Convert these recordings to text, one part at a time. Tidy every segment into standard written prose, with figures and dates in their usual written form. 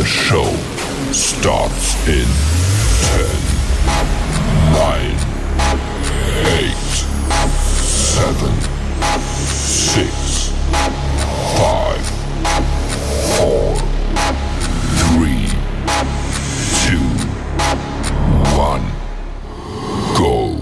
The show starts in 10, 9, 8, 7, 6, 5, 4, 3, 2, 1, go.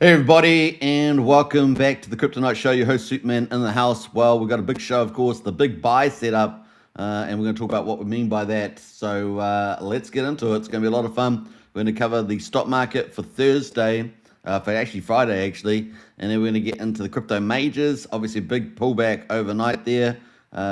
Hey everybody, and welcome back to the Crypto Night Show. Your host Superman in the house. Well, we've got a big show, of course, the big buy setup, and we're going to talk about what we mean by that. So let's get into it. It's going to be a lot of fun. We're going to cover the stock market for Thursday, for actually Friday, actually, and then we're going to get into the crypto majors. Obviously, big pullback overnight there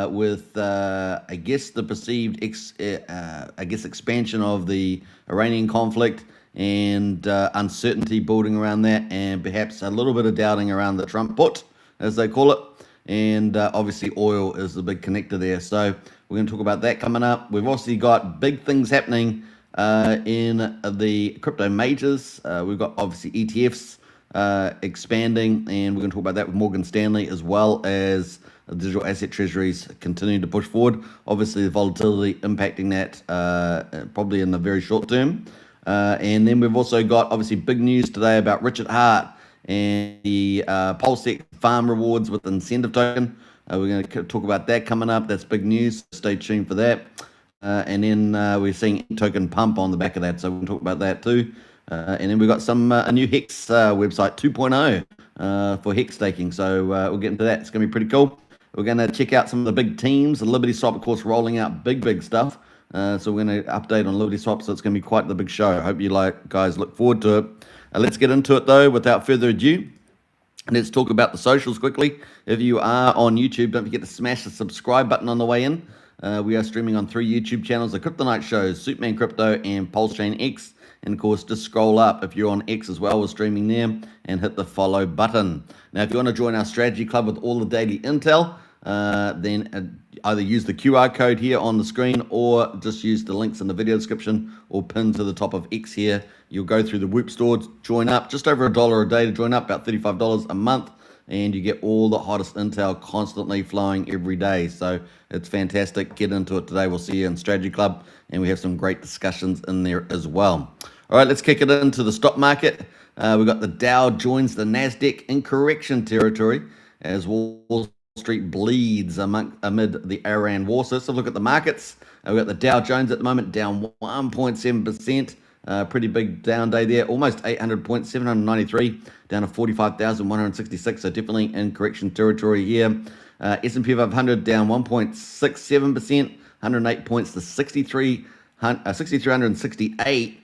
with, I guess, the perceived expansion of the Iranian conflict and uncertainty building around that, and perhaps a little bit of doubting around the Trump put, as they call it. And obviously oil is the big connector there. So we're going to talk about that coming up. We've also got big things happening in the crypto majors. We've got obviously ETFs expanding, and we're going to talk about that with Morgan Stanley, as well as digital asset treasuries continuing to push forward. Obviously the volatility impacting that probably in the very short term. And then we've also got obviously big news today about Richard Hart and the Pulsechain farm rewards with incentive token. We're going to talk about that coming up. That's big news. Stay tuned for that. And then we're seeing token pump on the back of that, so we'll talk about that too. And then we've got some a new Hex website 2.0 for Hex staking. So we'll get into that. It's going to be pretty cool. We're going to check out some of the big teams. The Liberty Swap, of course, rolling out big stuff. So we're going to update on Liberty Swap, so it's going to be quite the big show. I hope you guys look forward to it. Let's get into it, though, without further ado. Let's talk about the socials quickly. If you are on YouTube, don't forget to smash the subscribe button on the way in. We are streaming on 3 YouTube channels, the Crypto Night Shows, Superman Crypto, and Pulsechain X. And, of course, just scroll up if you're on X as well. We're streaming there, and hit the follow button. Now, if you want to join our strategy club with all the daily intel, then either use the QR code here on the screen, or just use the links in the video description, or pin to the top of X here. You'll go through the Whoop store, join up, just over $1 a day to join up, about $35 a month, and you get all the hottest intel constantly flowing every day. So it's fantastic. Get into it today. We'll see you in Strategy Club, and we have some great discussions in there as well. All right, let's kick it into the stock market. We've got the Dow joins the NASDAQ in correction territory as Wall Street bleeds amid the Iran war. So let's have a look at the markets. We've got the Dow Jones at the moment down 1.7%. Pretty big down day there, almost 800 points, 793, down to 45,166. So definitely in correction territory here. S&P 500 down 1.67%, 108 points to 6,368.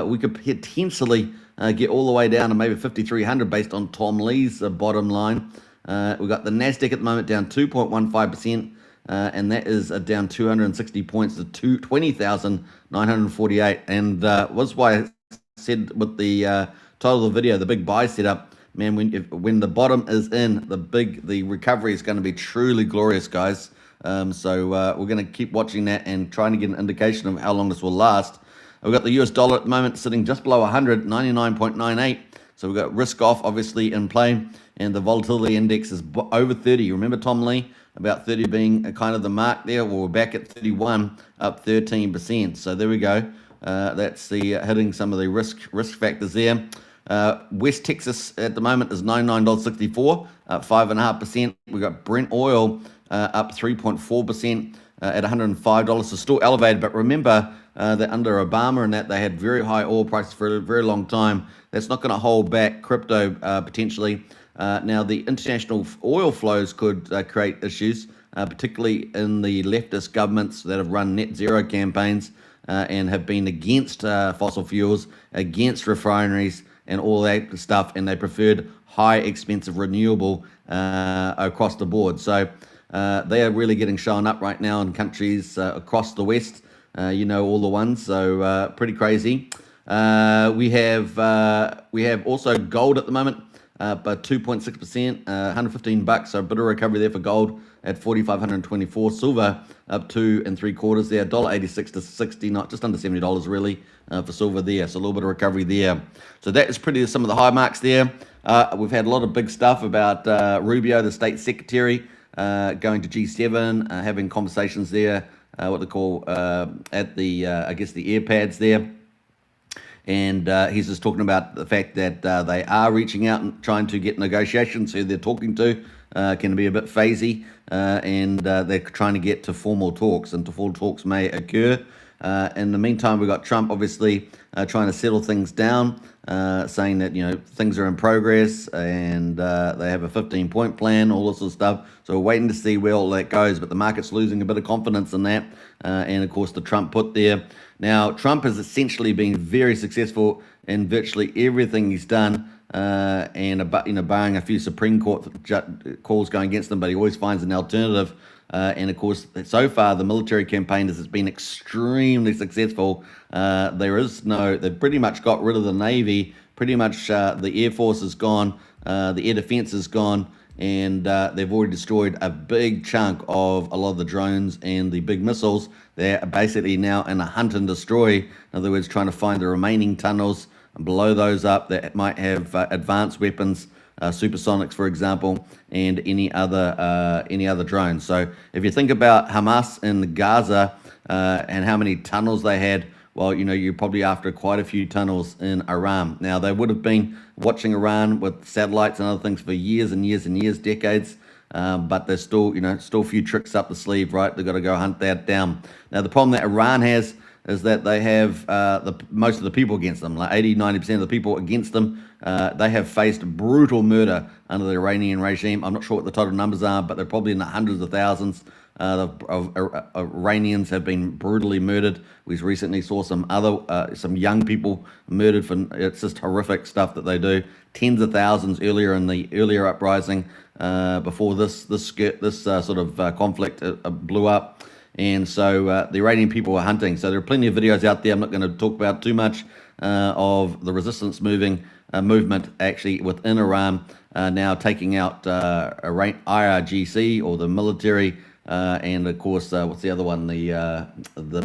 We could potentially get all the way down to maybe 5,300 based on Tom Lee's bottom line. We've got the NASDAQ at the moment down 2.15%, and that is down 260 points to 20,948. And was why I said with the title of the video, the big buy setup, man, when the bottom is in, the recovery is going to be truly glorious, guys. So we're going to keep watching that and trying to get an indication of how long this will last. We've got the US dollar at the moment sitting just below 100, 99.98. So we've got risk off, obviously, in play, and the volatility index is over 30. Remember Tom Lee, about 30 being kind of the mark there. Well, we're back at 31, up 13%. So there we go. That's the hitting some of the risk factors there. West Texas at the moment is $99.64, up 5.5%. We've got Brent oil up 3.4% at $105. So still elevated, but remember that under Obama and that they had very high oil prices for a very long time. That's not going to hold back crypto potentially. Now, the international oil flows could create issues, particularly in the leftist governments that have run net zero campaigns and have been against fossil fuels, against refineries and all that stuff, and they preferred high, expensive renewable across the board. So they are really getting shown up right now in countries across the West. You know all the ones, so pretty crazy. We have also gold at the moment, but 2.6%, $115. So a bit of recovery there for gold at 4,524. Silver up 2 3/4 there, $1.86 to 60, not just under $70 really for silver there. So a little bit of recovery there. So that is pretty some of the high marks there. We've had a lot of big stuff about Rubio, the state secretary, going to G7, having conversations there, what they call at the, I guess, the airpads there. And he's just talking about the fact that they are reaching out and trying to get negotiations. Who they're talking to can be a bit phasey, and they're trying to get to formal talks, and formal talks may occur. In the meantime, we've got Trump obviously trying to settle things down, saying that things are in progress and they have a 15-point plan, all this sort of stuff. So we're waiting to see where all that goes. But the market's losing a bit of confidence in that, and of course the Trump put there. Now, Trump has essentially been very successful in virtually everything he's done, and barring a few Supreme Court calls going against him, but he always finds an alternative. And of course, so far the military campaign has been extremely successful. They've pretty much got rid of the Navy. Pretty much the Air Force is gone, the Air Defense is gone, and they've already destroyed a big chunk of a lot of the drones and the big missiles. They're basically now in a hunt and destroy. In other words, trying to find the remaining tunnels and blow those up that might have advanced weapons, supersonics, for example, and any other drones. So if you think about Hamas in Gaza and how many tunnels they had, well, you're probably after quite a few tunnels in Iran. Now, they would have been watching Iran with satellites and other things for years and years and years, decades. But there's still a few tricks up the sleeve, right? They've got to go hunt that down. Now, the problem that Iran has is that they have most of the people against them, like 80-90% of the people against them. They have faced brutal murder under the Iranian regime. I'm not sure what the total numbers are, but they're probably in the hundreds of thousands of Iranians have been brutally murdered. We recently saw some young people murdered it's just horrific stuff that they do. Tens of thousands earlier in the earlier uprising before this sort of conflict blew up. And so the Iranian people were hunting. So there are plenty of videos out there. I'm not going to talk about too much of the resistance movement actually within Iran now taking out IRGC, or the military, and of course what's the other one? The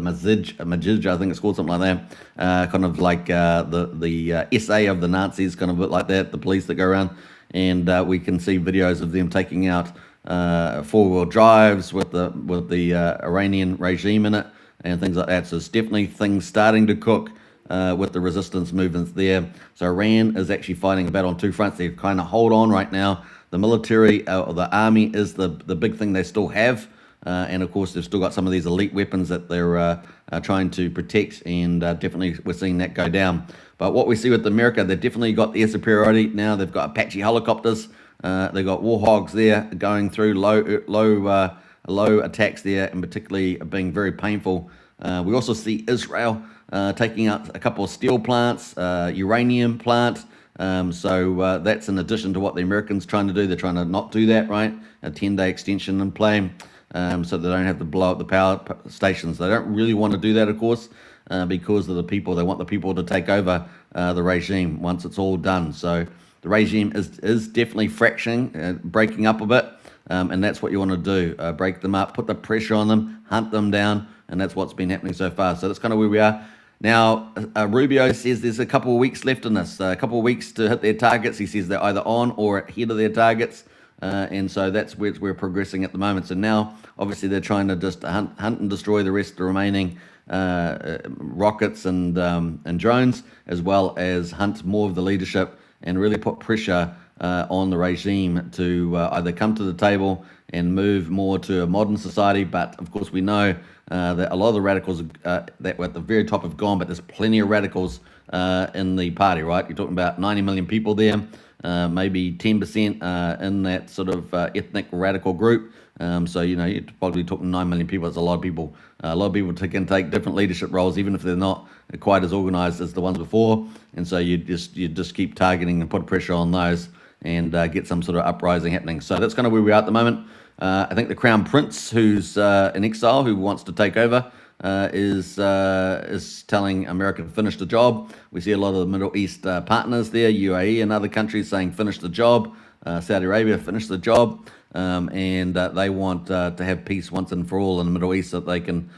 Majid, I think it's called, something like that. Kind of like the SA of the Nazis, kind of a bit like that. The police that go around, and we can see videos of them taking out four-wheel drives with the Iranian regime in it and things like that. So it's definitely things starting to cook with the resistance movements there. So Iran is actually fighting a battle on two fronts. They kind of hold on right now. The military or the army is the big thing they still have, and of course they've still got some of these elite weapons that they're trying to protect, and definitely we're seeing that go down. But what we see with America, they've definitely got the air superiority now. They've got Apache helicopters. They've got Warhogs there going through low attacks there, and particularly being very painful. We also see Israel taking out a couple of steel plants, uranium plant. So that's in addition to what the Americans trying to do. They're trying to not do that, right? A 10-day extension in play, so they don't have to blow up the power stations. They don't really want to do that, of course, because of the people. They want the people to take over the regime once it's all done. So the regime is definitely fracturing, breaking up a bit, and that's what you want to do. Break them up, put the pressure on them, hunt them down, and that's what's been happening so far. So that's kind of where we are. Now, Rubio says there's a couple of weeks left in this, a couple of weeks to hit their targets. He says they're either on or ahead of their targets, and so that's where we're progressing at the moment. So now, obviously, they're trying to just hunt and destroy the rest of the remaining rockets and drones, as well as hunt more of the leadership and really put pressure on the regime to either come to the table and move more to a modern society. But of course, we know that a lot of the radicals that were at the very top have gone, but there's plenty of radicals in the party, right? You're talking about 90 million people there, maybe 10% in that sort of ethnic radical group. So, you're probably talking 9 million people. It's a lot of people. A lot of people can take different leadership roles, even if they're not quite as organized as the ones before. And so you just keep targeting and put pressure on those and get some sort of uprising happening. So that's kind of where we are at the moment. I think the Crown Prince, who's in exile, who wants to take over, is telling America to finish the job. We see a lot of the Middle East partners there, UAE and other countries, saying finish the job. Saudi Arabia, finish the job. And they want to have peace once and for all in the Middle East so that they can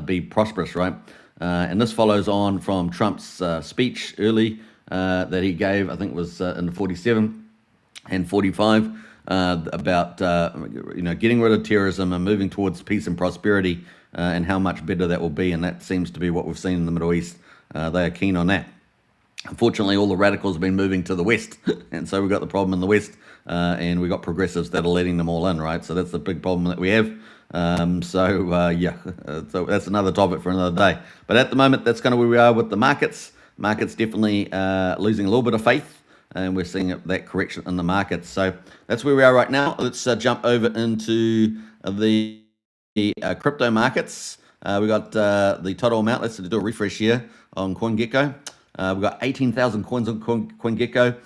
be prosperous, right? And this follows on from Trump's speech early that he gave, I think it was in the 47. and 45 about getting rid of terrorism and moving towards peace and prosperity, and how much better that will be. And that seems to be what we've seen in the Middle East. They are keen on that. Unfortunately, all the radicals have been moving to the West, and so we've got the problem in the West, and we've got progressives that are letting them all in, right? So that's the big problem that we have. So that's another topic for another day. But at the moment, that's kind of where we are with the markets. Markets definitely losing a little bit of faith, and we're seeing that correction in the markets. So that's where we are right now. Let's jump over into the crypto markets. We got the total amount. Let's do a refresh here on CoinGecko. We've got 18,000 coins on CoinGecko.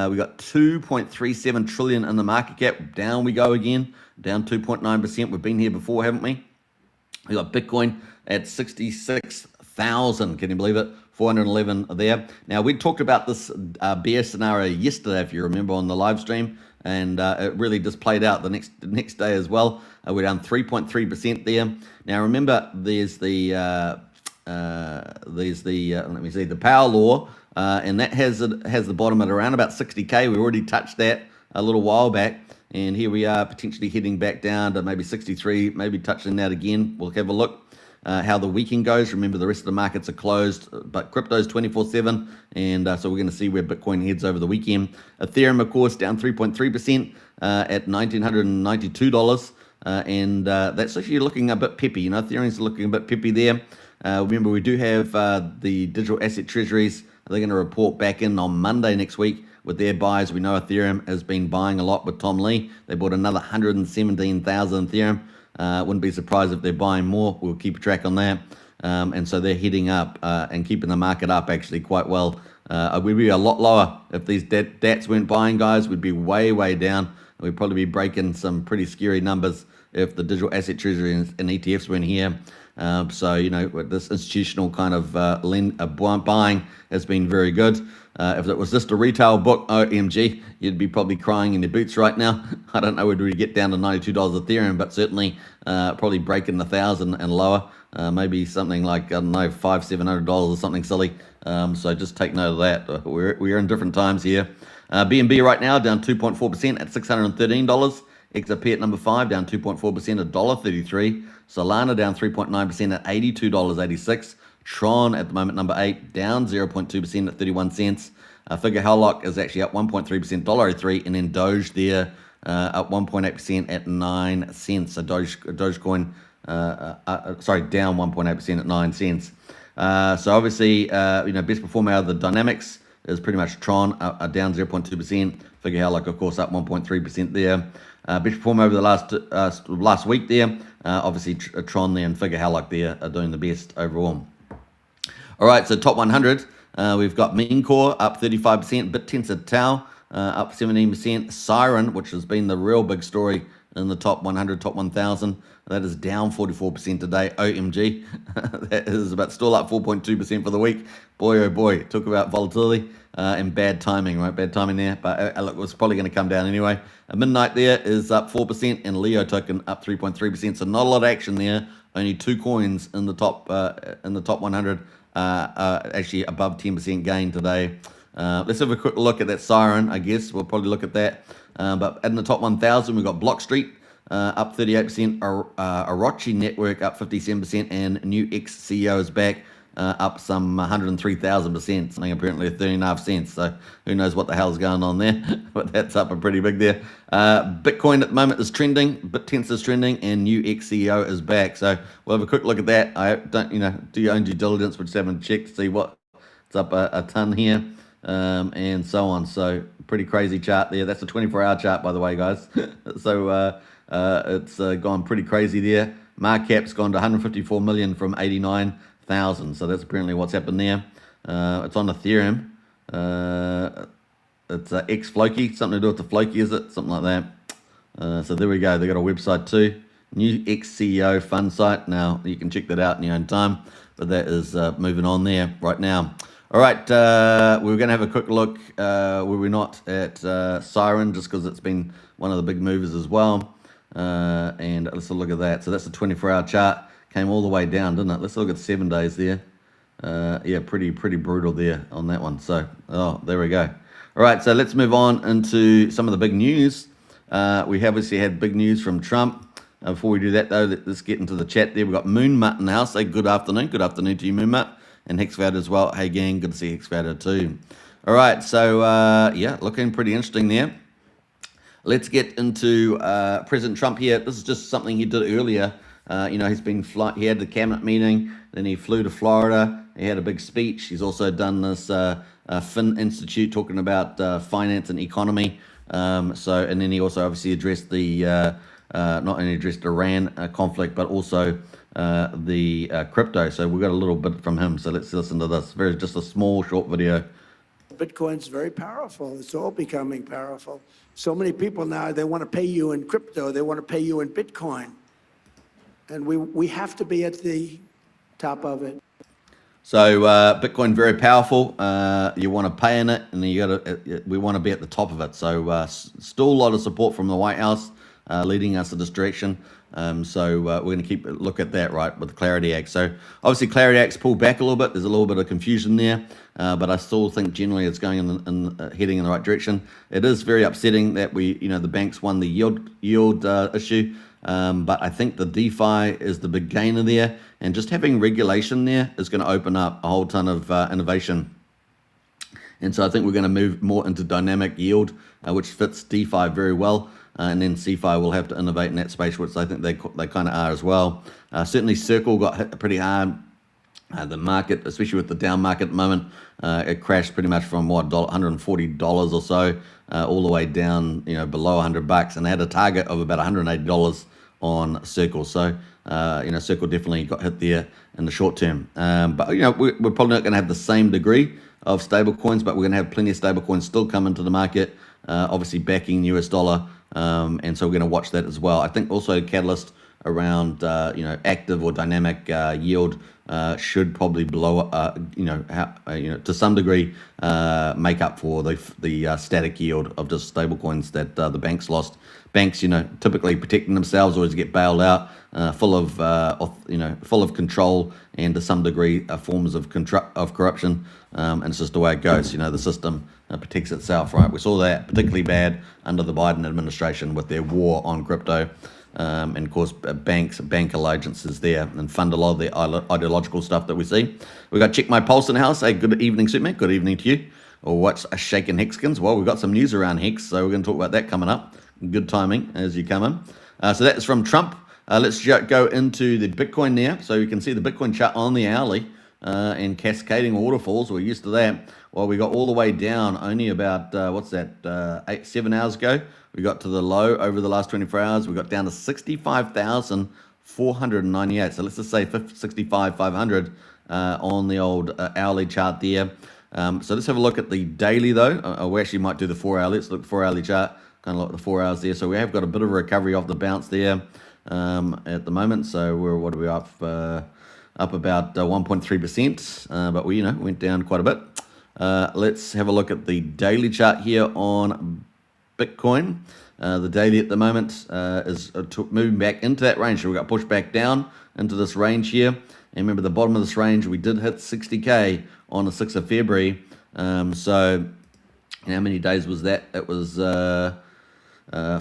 We got 2.37 trillion in the market cap. Down we go again, down 2.9%. We've been here before, haven't we? We got Bitcoin at 66,000. Can you believe it? 411 there. Now, we talked about this bear scenario yesterday, if you remember, on the live stream, and it really just played out the next day as well. We're down 3.3% there. Now, remember, there's the let me see, the power law, and that has the bottom at around about 60k. We already touched that a little while back, and here we are potentially heading back down to maybe 63, maybe touching that again. We'll have a look how the weekend goes. Remember, the rest of the markets are closed, but crypto's 24/7, and so we're going to see where Bitcoin heads over the weekend. Ethereum, of course, down 3.3% at $1,992, and that's actually looking a bit peppy. Ethereum's looking a bit peppy there. Remember, we do have the digital asset treasuries. They're going to report back in on Monday next week with their buys. We know Ethereum has been buying a lot with Tom Lee. They bought another 117,000 Ethereum. Wouldn't be surprised if they're buying more. We'll keep a track on that. And so they're heading up and keeping the market up actually quite well. We'd be a lot lower if these DATs weren't buying, guys. We'd be way, way down. We'd probably be breaking some pretty scary numbers if the digital asset treasury and ETFs weren't here. So, this institutional kind of buying has been very good. If it was just a retail book, OMG, you'd be probably crying in your boots right now. I don't know whether we get down to $92 Ethereum, but certainly probably breaking 1,000 and lower. Maybe something like, I don't know, $500-700 or something silly. So just take note of that. We're in different times here. BNB right now down 2.4% at $613. XRP at number 5 down 2.4% at $1.33. Solana down 3.9% at $82.86. Tron at the moment number 8 down 0.2% at 31 cents. Figure Helllock is actually up 1.3%, $1.03, and then Doge there up 1.8% at 9 cents. So Dogecoin, down 1.8% at 9 cents. So obviously, best performer out of the dynamics is pretty much Tron, down 0.2%. Figure Helllock, of course, up 1.3% there. Best performer over the last week there, obviously Tron there and Figure Helllock there are doing the best overall. All right, so top 100, we've got Meancore up 35%, BitTensor Tau up 17%, Siren, which has been the real big story in the top 100, top 1,000, that is down 44% today. OMG, that is still up 4.2% for the week. Boy, oh boy, talk about volatility and bad timing, right? Bad timing there, but look, it's probably going to come down anyway. Midnight there is up 4%, and Leo token up 3.3%. So not a lot of action there. Only 2 coins in the top 100, actually above 10% gain today. Let's have a quick look at that Siren. I guess we'll probably look at that. But in the top 1,000, we've got Block Street up 38%, Orochi Network up 57%, and New X CEO is back. Up some 103,000%, something apparently 13.5 cents. So who knows what the hell's going on there? But that's up a pretty big there. Bitcoin at the moment is trending. BitTensor is trending, and New X CEO is back. So we'll have a quick look at that. I don't, do your own due diligence, but just haven't checked to see what it's up a ton here, and so on. So pretty crazy chart there. That's a 24-hour chart, by the way, guys. So it's gone pretty crazy there. Market cap's gone to 154 million from 89,000. So that's apparently what's happened there. It's on Ethereum. It's X Floki, something to do with the Floki, is it? Something like that. So there we go. They got a website too. New X CEO fund site. Now you can check that out in your own time. But that is moving on there right now. All right, we're going to have a quick look. Were we not at Siren, just because it's been one of the big movers as well. And let's look at that. So that's a 24-hour chart. Came all the way down, didn't it? Let's look at 7 days there. Yeah, pretty brutal there on that one. So, there we go. All right, so let's move on into some of the big news. We have obviously had big news from Trump. Before we do that, though, let's get into the chat there. We've got Moonmutt in the house. Say good afternoon. Good afternoon to you, Moonmutt. And Hexvader as well. Hey, gang, good to see Hexvader too. All right, so, yeah, looking pretty interesting there. Let's get into President Trump here. This is just something he did earlier. He's been he had the cabinet meeting, then he flew to Florida. He had a big speech. He's also done this Fin Institute talking about finance and economy. And then he also obviously addressed the not only addressed Iran conflict, but also the crypto. So we got a little bit from him. So let's listen to this. Just a small, short video. Bitcoin's very powerful. It's all becoming powerful. So many people now, they want to pay you in crypto. They want to pay you in Bitcoin. And we have to be at the top of it. So Bitcoin very powerful. You want to pay in it, and we want to be at the top of it. So still a lot of support from the White House leading us in this direction. We're going to keep a look at that, right, with the Clarity Act. So obviously Clarity Act's pulled back a little bit. There's a little bit of confusion there, but I still think generally it's going heading in the right direction. It is very upsetting that the banks won the yield issue. But I think the DeFi is the big gainer there, and just having regulation there is going to open up a whole ton of innovation. And so I think we're going to move more into dynamic yield, which fits DeFi very well. And then CeFi will have to innovate in that space, which I think they kind of are as well. Certainly Circle got hit pretty hard. The market, especially with the down market at the moment, it crashed pretty much from $140 or so, all the way down, below $100, and they had a target of about $180 on Circle. So, Circle definitely got hit there in the short term. But we're probably not going to have the same degree of stable coins, but we're going to have plenty of stable coins still come into the market, obviously backing US dollar. And so we're going to watch that as well. I think also catalyst around active or dynamic yield should probably blow to some degree make up for the static yield of just stable coins that the banks lost. Banks, typically protecting themselves, always get bailed out, full of control and to some degree forms of corruption. And it's just the way it goes. The system protects itself, right? We saw that particularly bad under the Biden administration with their war on crypto. And of course, bank allegiances there and fund a lot of the ideological stuff that we see. We got Check My Pulse in the house. Hey, good evening, Superman. Good evening to you. Or what's a shaking Hexkins? Well, we've got some news around Hex, so we're going to talk about that coming up. Good timing as you come in. So that's from Trump. Let's go into the Bitcoin now. So you can see the Bitcoin chart on the hourly and cascading waterfalls. We're used to that. Well, we got all the way down only about, 7 hours ago. We got to the low over the last 24 hours. We got down to 65,498. So let's just say 65,500 on the old hourly chart there. So let's have a look at the daily, though. We actually might do the 4 hour. Let's look at the 4 hourly chart. Kind of look at the 4 hours there. So we have got a bit of a recovery off the bounce there at the moment. So what are we up? Up about 1.3%. But we, went down quite a bit. Let's have a look at the daily chart here on Bitcoin. The daily at the moment is moving back into that range. So we got pushed back down into this range here. And remember, the bottom of this range, we did hit 60K on the 6th of February. So how many days was that? It was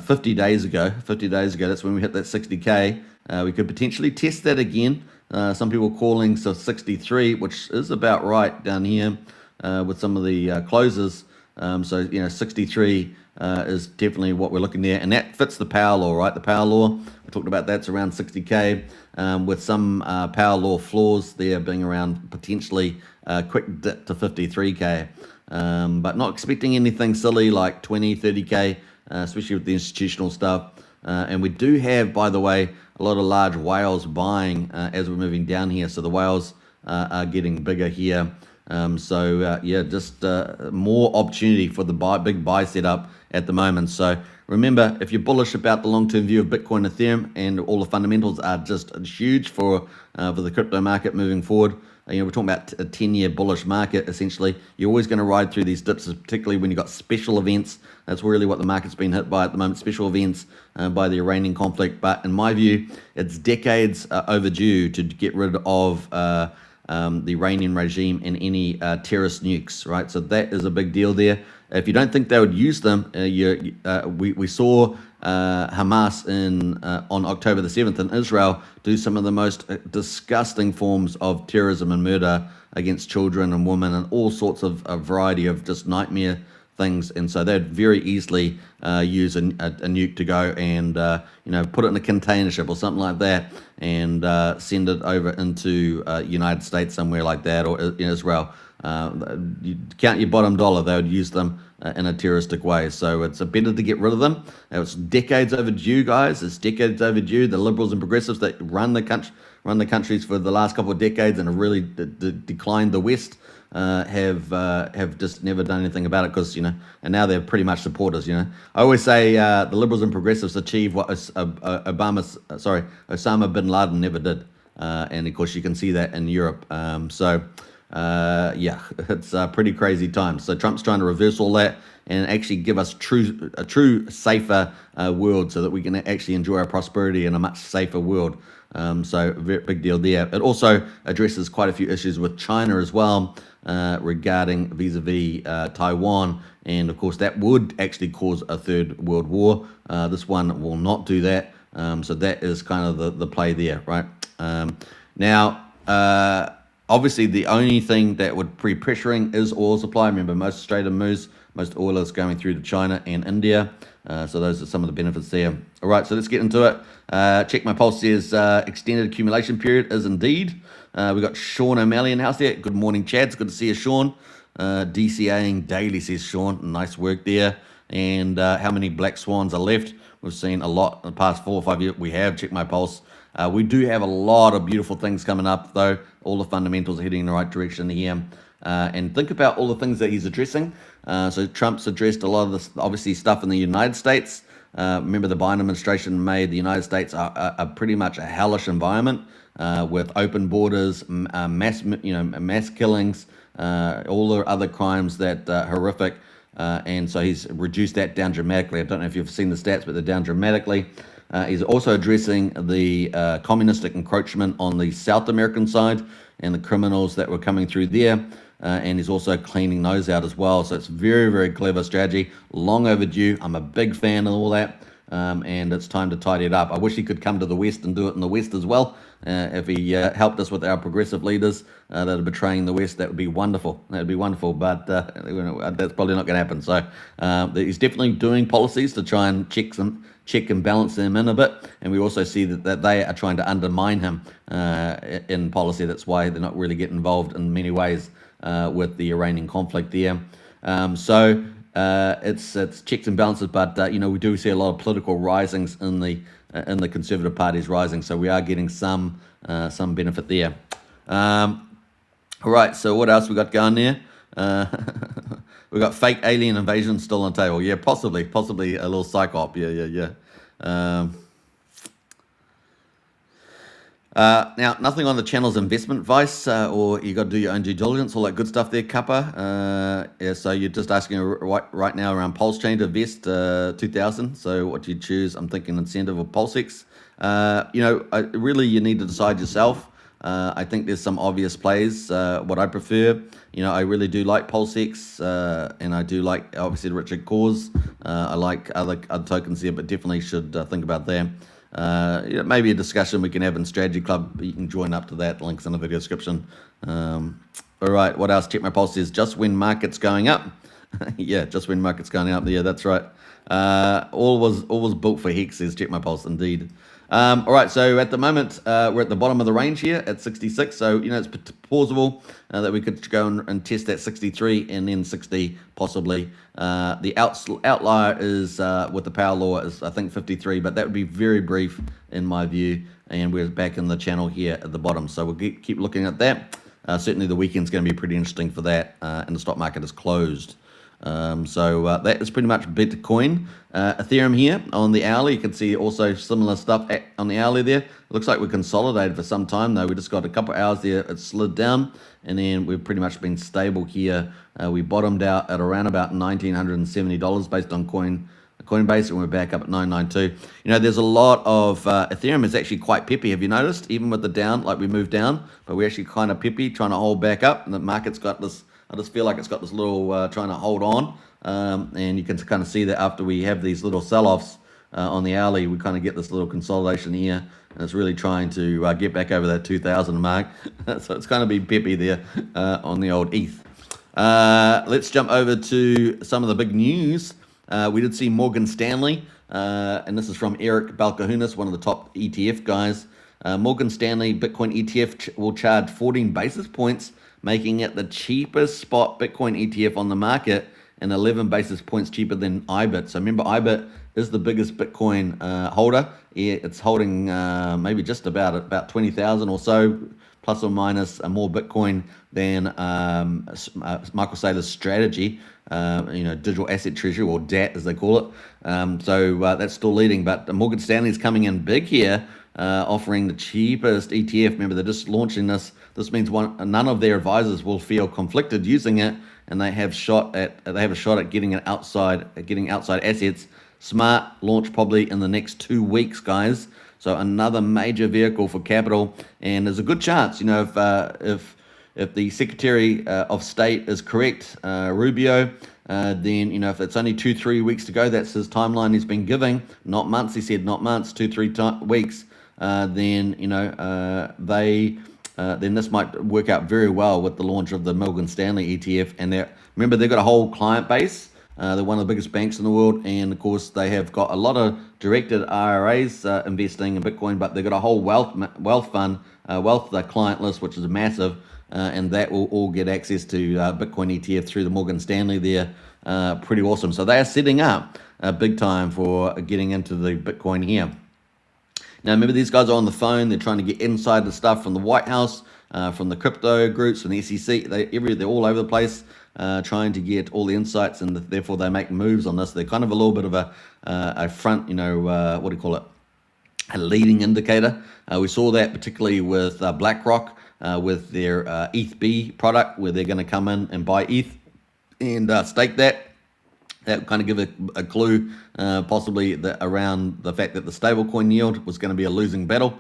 50 days ago. 50 days ago, that's when we hit that 60K. We could potentially test that again. Some people calling 63, which is about right down here with some of the closes. 63 is definitely what we're looking there, and that fits the power law, right? The power law, we talked about that's around 60K, with some power law floors there being around potentially a quick dip to 53K, but not expecting anything silly like 20, 30K, especially with the institutional stuff. And we do have, by the way, a lot of large whales buying as we're moving down here, so the whales are getting bigger here. Just more opportunity for the big buy setup at the moment. So remember, if you're bullish about the long-term view of Bitcoin, Ethereum, and all the fundamentals are just huge for the crypto market moving forward. We're talking about a 10-year bullish market, essentially. You're always going to ride through these dips, particularly when you've got special events. That's really what the market's been hit by at the moment, special events by the Iranian conflict. But in my view, it's decades overdue to get rid of the Iranian regime and any terrorist nukes, right? So that is a big deal there. If you don't think they would use them, we saw Hamas on October the 7th in Israel do some of the most disgusting forms of terrorism and murder against children and women and all sorts of a variety of just nightmare things. And so they'd very easily use a nuke to go and put it in a container ship or something like that and send it over into United States somewhere like that, or in Israel. You count your bottom dollar, they would use them in a terroristic way. So it's better to get rid of them. It's decades overdue, guys. It's decades overdue. The liberals and progressives that run the countries for the last couple of decades and have really declined the West have just never done anything about it, because and now they're pretty much supporters. I always say the liberals and progressives achieved what Osama bin Laden never did, and of course you can see that in Europe. It's a pretty crazy time. So Trump's trying to reverse all that and actually give us a true safer world, so that we can actually enjoy our prosperity in a much safer world. So very big deal there. It also addresses quite a few issues with China as well, regarding vis-a-vis Taiwan, and of course that would actually cause a third world war. This one will not do that. So that is kind of the play there, right? Obviously, the only thing that would be pressuring is oil supply. Remember, most Strait of Hormuz, most oil is going through to China and India. So those are some of the benefits there. All right, so let's get into it. Check My Pulse says extended accumulation period is indeed. We got Sean O'Malley in the house there. Good morning, Chad. It's good to see you, Sean. DCAing daily, says Sean. Nice work there. And how many black swans are left? We've seen a lot in the past 4 or 5 years. We have. Check My Pulse. We do have a lot of beautiful things coming up, though. All the fundamentals are heading in the right direction here. And think about all the things that he's addressing. So Trump's addressed a lot of this, obviously, stuff in the United States. Remember, the Biden administration made the United States a pretty much a hellish environment, with open borders, mass killings, all the other crimes that are horrific. And so he's reduced that down dramatically. I don't know if you've seen the stats, but they're down dramatically. He's also addressing the communistic encroachment on the South American side and the criminals that were coming through there. And he's also cleaning those out as well. So it's very, very clever strategy. Long overdue. I'm a big fan of all that. And it's time to tidy it up. I wish he could come to the West and do it in the West as well. If he helped us with our progressive leaders that are betraying the West, that would be wonderful. That would be wonderful, but that's probably not going to happen. So he's definitely doing policies to try and check and balance them in a bit. And we also see that they are trying to undermine him in policy. That's why they're not really getting involved in many ways with the Iranian conflict there. It's checks and balances, but we do see a lot of political risings in the Conservative parties rising, so we are getting some benefit there. All right, so what else we got going there? We got fake alien invasion still on the table. Yeah, possibly a little psyop. Yeah. Now, nothing on the channel's investment advice, or you got to do your own due diligence, all that good stuff there, Kappa. So you're just asking right now around Pulsechain to invest 2,000. So what do you choose? I'm thinking incentive or Pulsex. Really you need to decide yourself. I think there's some obvious plays. What I prefer, I really do like Pulsex, and I do like obviously the Richard Cause. I like other tokens here, but definitely should think about them. Maybe a discussion we can have in Strategy Club. You can join up to that. Links in the video description. All right, what else? Check My Pulse says just when market's going up. Yeah, just when market's going up. Yeah, that's right. All was built for Hex, says Check My Pulse, indeed. All right, so at the moment, we're at the bottom of the range here at 66. So, it's plausible that we could go and test that 63 and then 60 possibly. The outlier is with the power law is, I think, 53, but that would be very brief in my view. And we're back in the channel here at the bottom. So we'll keep looking at that. Certainly the weekend's going to be pretty interesting for that, and the stock market is closed. So that is pretty much Bitcoin. Ethereum here on the hourly, you can see also similar stuff on the hourly there. It looks like we're consolidated for some time though. We just got a couple hours there, it slid down, and then we've pretty much been stable here. We bottomed out at around about $1,970 based on Coinbase, and we're back up at 992. You know, there's a lot of Ethereum is actually quite peppy. Have you noticed? Even with the down, like we moved down, but we're actually kind of peppy, trying to hold back up, and the market's got this. I just feel like it's got this little trying to hold on, and you can kind of see that after we have these little sell-offs on the hourly, we kind of get this little consolidation here, and it's really trying to get back over that 2,000 mark. So it's going to be peppy there on the old ETH. Let's jump over to some of the big news. We did see Morgan Stanley, and this is from Eric Balkahunas, one of the top ETF guys. Morgan Stanley Bitcoin ETF will charge 14 basis points, making it the cheapest spot Bitcoin ETF on the market and 11 basis points cheaper than IBIT. So remember, IBIT is the biggest Bitcoin holder. It's holding maybe just about 20,000 or so, plus or minus more Bitcoin than Michael Saylor's strategy, digital asset treasury, or DAT as they call it. So that's still leading, but Morgan Stanley's coming in big here, offering the cheapest ETF. Remember, they're just launching this. This means none of their advisors will feel conflicted using it, and they have a shot at getting outside assets. Smart launch probably in the next 2 weeks, guys. So another major vehicle for capital, and there's a good chance, if the Secretary of State is correct, Rubio, then if it's only 2-3 weeks to go, that's his timeline he's been giving, not months. He said not months, 2-3 weeks. Then then this might work out very well with the launch of the Morgan Stanley ETF. And remember, they've got a whole client base. They're one of the biggest banks in the world, and of course they have got a lot of directed IRAs investing in Bitcoin, but they've got a whole wealth fund, client list, which is massive, and that will all get access to Bitcoin ETF through the Morgan Stanley there. Pretty awesome. So they are setting up big time for getting into the Bitcoin here. Now, remember, these guys are on the phone. They're trying to get inside the stuff from the White House, from the crypto groups, from the SEC. They're all over the place, trying to get all the insights, and therefore they make moves on this. They're kind of a little bit of a front, what do you call it? A leading indicator. We saw that particularly with BlackRock, with their ETHB product, where they're going to come in and buy ETH and stake that. That kind of give a clue, possibly around the fact that the stablecoin yield was going to be a losing battle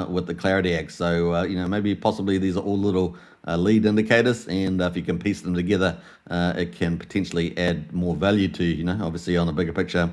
with the Clarity Act. So, maybe possibly these are all little lead indicators, and if you can piece them together, it can potentially add more value to, obviously on a bigger picture.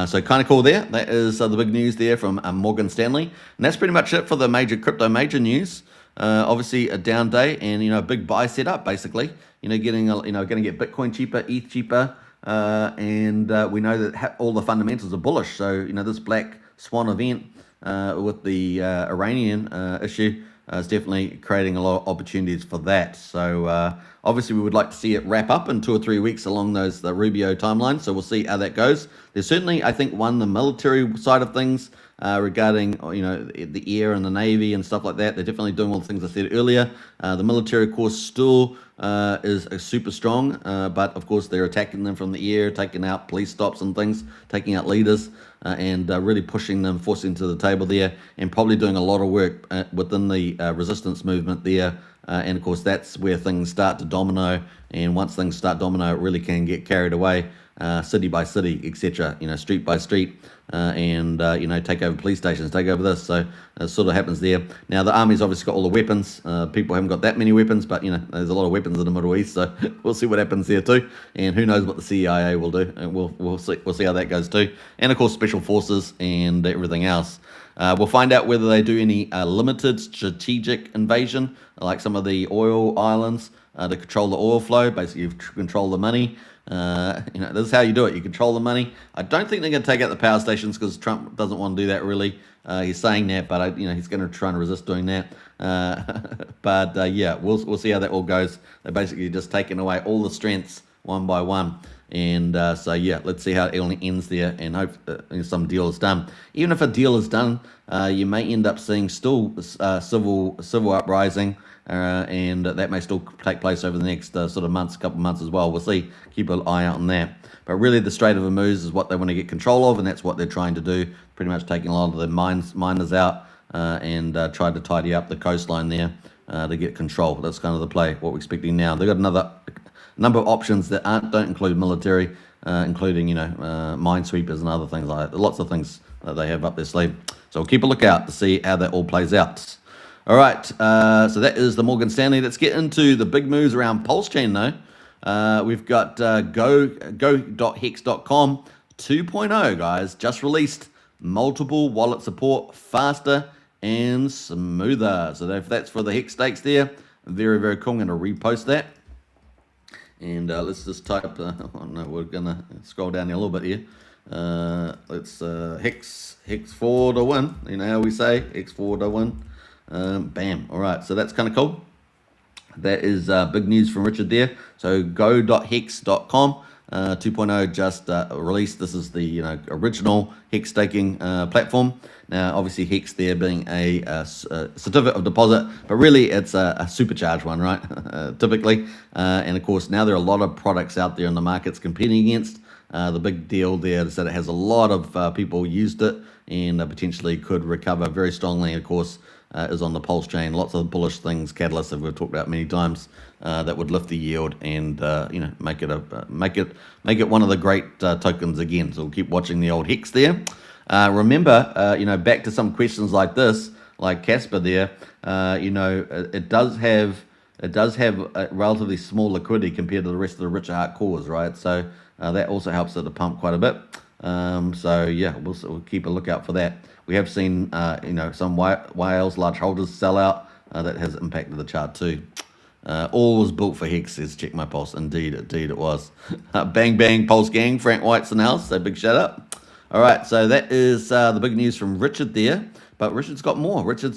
So kind of cool there. That is the big news there from Morgan Stanley. And that's pretty much it for the major news. Obviously a down day, and, a big buy setup, basically. Going to get Bitcoin cheaper, ETH cheaper. And we know that all the fundamentals are bullish. So, this black swan event with the Iranian issue is definitely creating a lot of opportunities for that. So, obviously, we would like to see it wrap up in 2 or 3 weeks along the Rubio timeline. So we'll see how that goes. There's certainly, I think, the military side of things regarding, the air and the Navy and stuff like that. They're definitely doing all the things I said earlier. The military, of course, still is super strong, but of course they're attacking them from the air, taking out police stops and things, taking out leaders, and really pushing them, forcing them to the table there, and probably doing a lot of work within the resistance movement there. And of course that's where things start to domino, and once things start domino, it really can get carried away, city by city, etc., street by street, and take over police stations, take over this. So it sort of happens there. Now the army's obviously got all the weapons. People haven't got that many weapons, but there's a lot of weapons in the Middle East, so we'll see what happens there too. And who knows what the CIA will do, and we'll see how that goes too. And of course special forces and everything else. We'll find out whether they do any limited strategic invasion, like some of the oil islands, to control the oil flow. Basically, you control the money. This is how you do it. You control the money. I don't think they're going to take out the power stations, because Trump doesn't want to do that, really. He's saying that, but he's going to try and resist doing that. Yeah, we'll see how that all goes. They're basically just taking away all the strengths one by one. And so yeah, let's see how it only ends there, and hope some deal is done. Even if a deal is done, you may end up seeing still civil uprising, and that may still take place over the next couple months as well. We'll see. Keep an eye out on that. But really, the Strait of Hormuz is what they want to get control of, and that's what they're trying to do. Pretty much taking a lot of the miners out, and try to tidy up the coastline there to get control. That's kind of the play. What we're expecting now. They've got another number of options that don't include military, including, minesweepers and other things like that. Lots of things that they have up their sleeve. So we'll keep a lookout to see how that all plays out. All right, so that is the Morgan Stanley. Let's get into the big moves around Pulsechain, though. We've got go.hex.com 2.0, guys, just released multiple wallet support faster and smoother. So if that's for the hex stakes there, very, very cool. I'm going to repost that. And let's just type, we're going to scroll down here a little bit here. Let's hex 4 to win. You know how we say, hex 4 to win. Bam. All right, so that's kind of cool. That is big news from Richard there. So go.hex.com 2.0 just released. This is the original hex staking platform. Now, obviously, hex there being a certificate of deposit, but really it's a supercharged one, right? Typically, and of course now there are a lot of products out there in the markets competing against. The big deal there is that it has a lot of people used it and potentially could recover very strongly. Of course, is on the Pulsechain. Lots of bullish things, catalysts that we've talked about many times, that would lift the yield and make it one of the great tokens again. So we'll keep watching the old hex there. Remember, back to some questions like this, like Casper there. It does have a relatively small liquidity compared to the rest of the richer hard cores, right? So that also helps it to pump quite a bit. So yeah, we'll keep a lookout for that. We have seen, some whales, large holders sell out. That has impacted the chart too. All was built for hex, says Check My Pulse. Indeed it was. Bang, bang, Pulse gang. Frank White's in the house, so big shout out. All right, so that is the big news from Richard there. But Richard's got more. Richard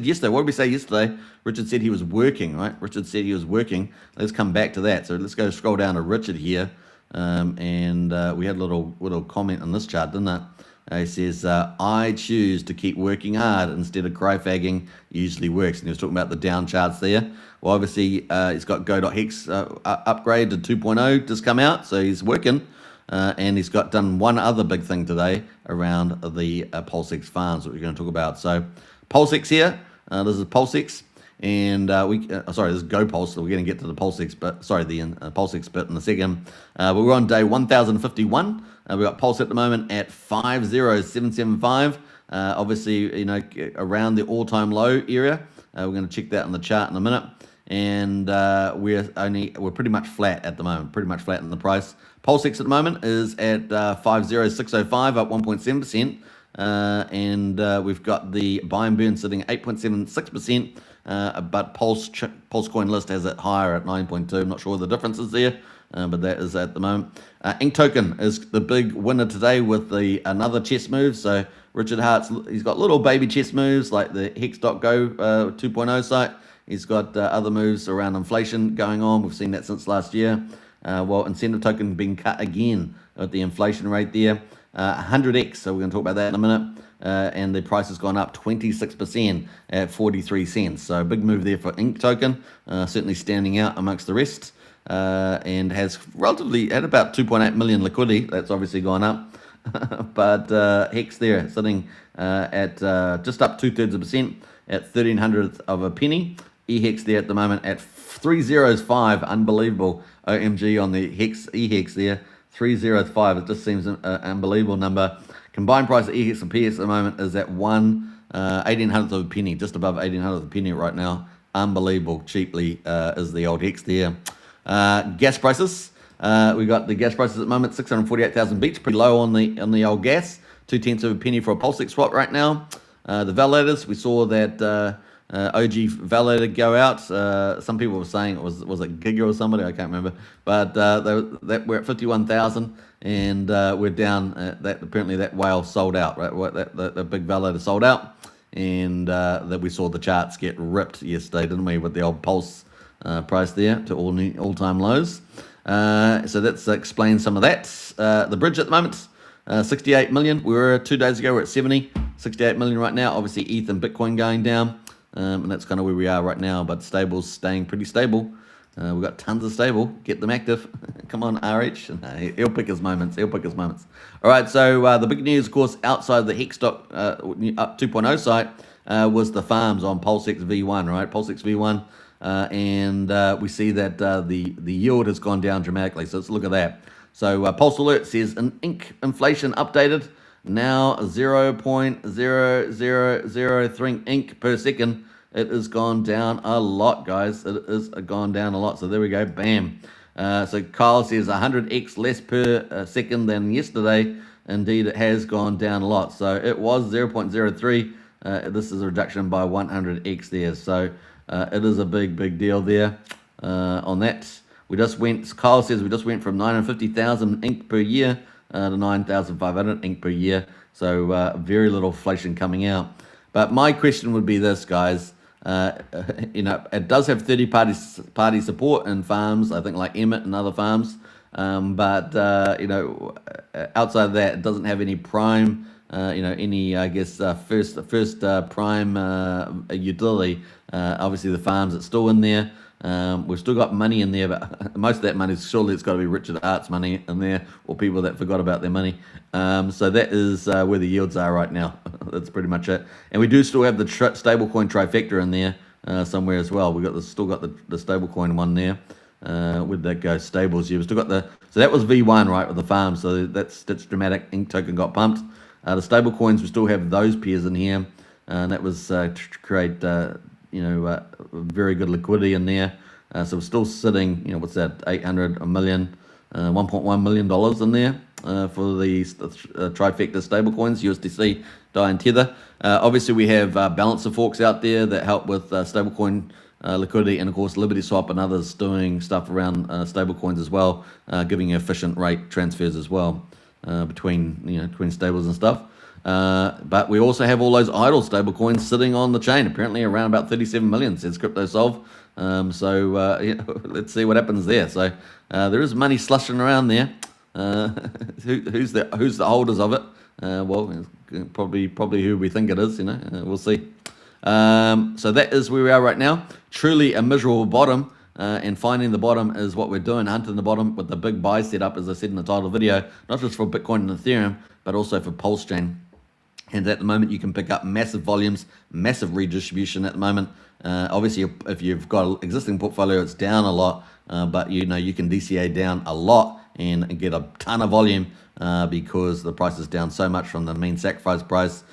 yesterday, what did we say yesterday? Richard said he was working, right? Richard said he was working. Let's come back to that. So let's go scroll down to Richard here. And we had a little comment on this chart, didn't it? He says, I choose to keep working hard instead of cry-fagging usually works. And he was talking about the down charts there. Well, obviously, he's got go.hex upgrade to 2.0 just come out, so he's working. And he's done one other big thing today around the Pulsex farms, which we're going to talk about. So Pulsex here, this is Pulsex. And this is GoPulse, so we're going to get to the Pulsex, but the Pulsex bit in a second. But we're on day 1051. We've got Pulse at the moment at 50775. Obviously, around the all-time low area. We're going to check that on the chart in a minute. And we're pretty much flat at the moment, pretty much flat in the price. Pulsex at the moment is at 50605, up 1.7%. And we've got the buy and burn sitting at 8.76%. But Pulsecoin list has it higher at 9.2. I'm not sure the difference is there, but that is at the moment. Ink Token is the big winner today with another chess move. So Richard Hart's, he's got little baby chess moves like the Hex.go 2.0 site. He's got other moves around inflation going on. We've seen that since last year. Incentive token being cut again at the inflation rate there. 100x, so we're going to talk about that in a minute. And the price has gone up 26% at 43 cents. So a big move there for Ink Token, certainly standing out amongst the rest, and has relatively at about 2.8 million liquidity. That's obviously gone up. But Hex there sitting at just up 2/3% at 1/1300th of a penny. EHEX there at the moment at 305. Unbelievable. OMG on the Hex EHEX there. 305. It just seems an unbelievable number. Combined price of EHEX and PX at the moment is at 1/1800th of a penny, just above 1800th of a penny right now. Unbelievable. Cheaply is the old Hex there. Gas prices. We got the gas prices at the moment, 648,000 beats, pretty low on the old gas. 2/10 of a penny for a Pulsex swap right now. The validators, we saw that OG validator go out. Some people were saying it was it Giga or somebody, I can't remember. But we're at 51,000 and we're down. Apparently that whale sold out, right? That big validator sold out, and that we saw the charts get ripped yesterday, didn't we, with the old Pulse price there to all-time lows. So that explains some of that. The bridge at the moment, 68 million. We were 2 days ago, we're at 68 million right now. Obviously, ETH and Bitcoin going down, and that's kind of where we are right now. But stable's staying pretty stable. We've got tons of stable. Get them active. Come on, RH. No, he'll pick his moments. All right, so the big news, of course, outside the Hex 2.0 site was the farms on Pulsex V1, right? Pulsex V1. And we see that the yield has gone down dramatically. So let's look at that. So Pulse Alert says an ink inflation updated, now 0.0003 ink per second. It has gone down a lot, guys. It has gone down a lot. So there we go, bam. So Kyle says 100x less per second than yesterday. Indeed, it has gone down a lot. So it was 0.03. This is a reduction by 100x there. So it is a big deal there on that. Kyle says we just went from 950,000 ink per year to 9,500 ink per year. So very little inflation coming out. But my question would be this, guys. It does have 30-party support in farms, I think like Emmett and other farms. But outside of that, it doesn't have any prime, first prime utility. Obviously, the farms, it's still in there. We've still got money in there, but most of that money, surely it's got to be Richard Art's money in there, or people that forgot about their money. So that is where the yields are right now. That's pretty much it. And we do still have the stablecoin trifecta in there somewhere as well. Still got the stablecoin one there. Where'd that go? Stables. You've still got so that was V1, right, with the farm. So that's dramatic. Ink token got pumped. The stable coins, we still have those pairs in here, and that was to create very good liquidity in there. So we're still sitting, what's that, 800, a million, $1.1 million in there for the trifecta stable coins, USDC, DAI, and Tether. Obviously, we have balancer forks out there that help with stablecoin liquidity, and of course Liberty Swap and others doing stuff around stable coins as well, giving you efficient rate transfers as well between stables and stuff. But we also have all those idle stable coins sitting on the chain, apparently around about 37 million, says CryptoSolve. Let's see what happens there. So there is money slushing around there. Who's the holders of it? Well, probably who we think it is. We'll see. So that is where we are right now. Truly a miserable bottom, and finding the bottom is what we're doing, hunting the bottom with the big buy setup, as I said in the title of the video, not just for Bitcoin and Ethereum, but also for Pulsechain. And at the moment, you can pick up massive volumes, massive redistribution at the moment. Obviously, if you've got an existing portfolio, it's down a lot, but you can DCA down a lot and get a ton of volume because the price is down so much from the mean sacrifice price.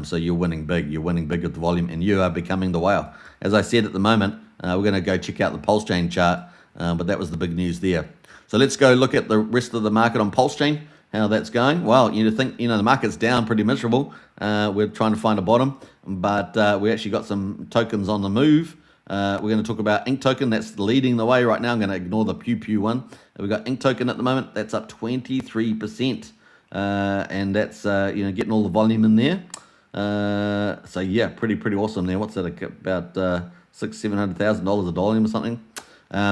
So you're winning big. You're winning big with the volume, and you are becoming the whale. As I said at the moment, we're going to go check out the Pulsechain chart, but that was the big news there. So let's go look at the rest of the market on Pulsechain, how that's going. Well, you think the market's down pretty miserable. We're trying to find a bottom, but we actually got some tokens on the move. We're going to talk about Ink Token. That's leading the way right now. I'm going to ignore the Pew one. We've got Ink Token at the moment. That's up 23%, and that's getting all the volume in there. So yeah, pretty awesome there. What's that, about $600,000-$700,000 a volume or something?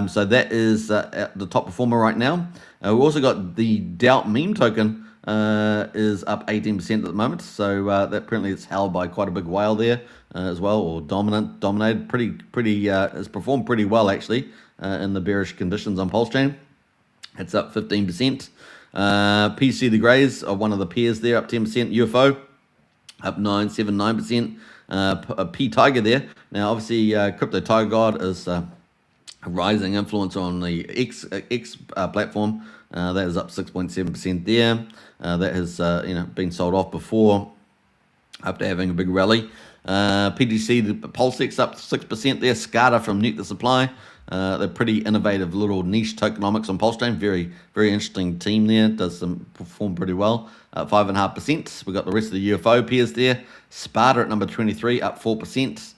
So that is the top performer right now. We've also got the Doubt meme token is up 18% at the moment. So that apparently it's held by quite a big whale there as well, or dominated. Pretty has performed pretty well actually in the bearish conditions on Pulsechain. It's up 15%. PC the Greys are one of the pairs there, up 10%. UFO up 9.79%. P Tiger there. Now, obviously, Crypto Tiger God is a rising influence on the X platform. That is up 6.7% there. That has been sold off before after having a big rally. PGC, the Pulsex up 6% there. SCADA from Nuke the Supply. They're pretty innovative little niche tokenomics on Pulsechain. Very, very interesting team there. Does perform pretty well. 5.5%. We've got the rest of the UFO pairs there. Sparta at number 23, up 4%.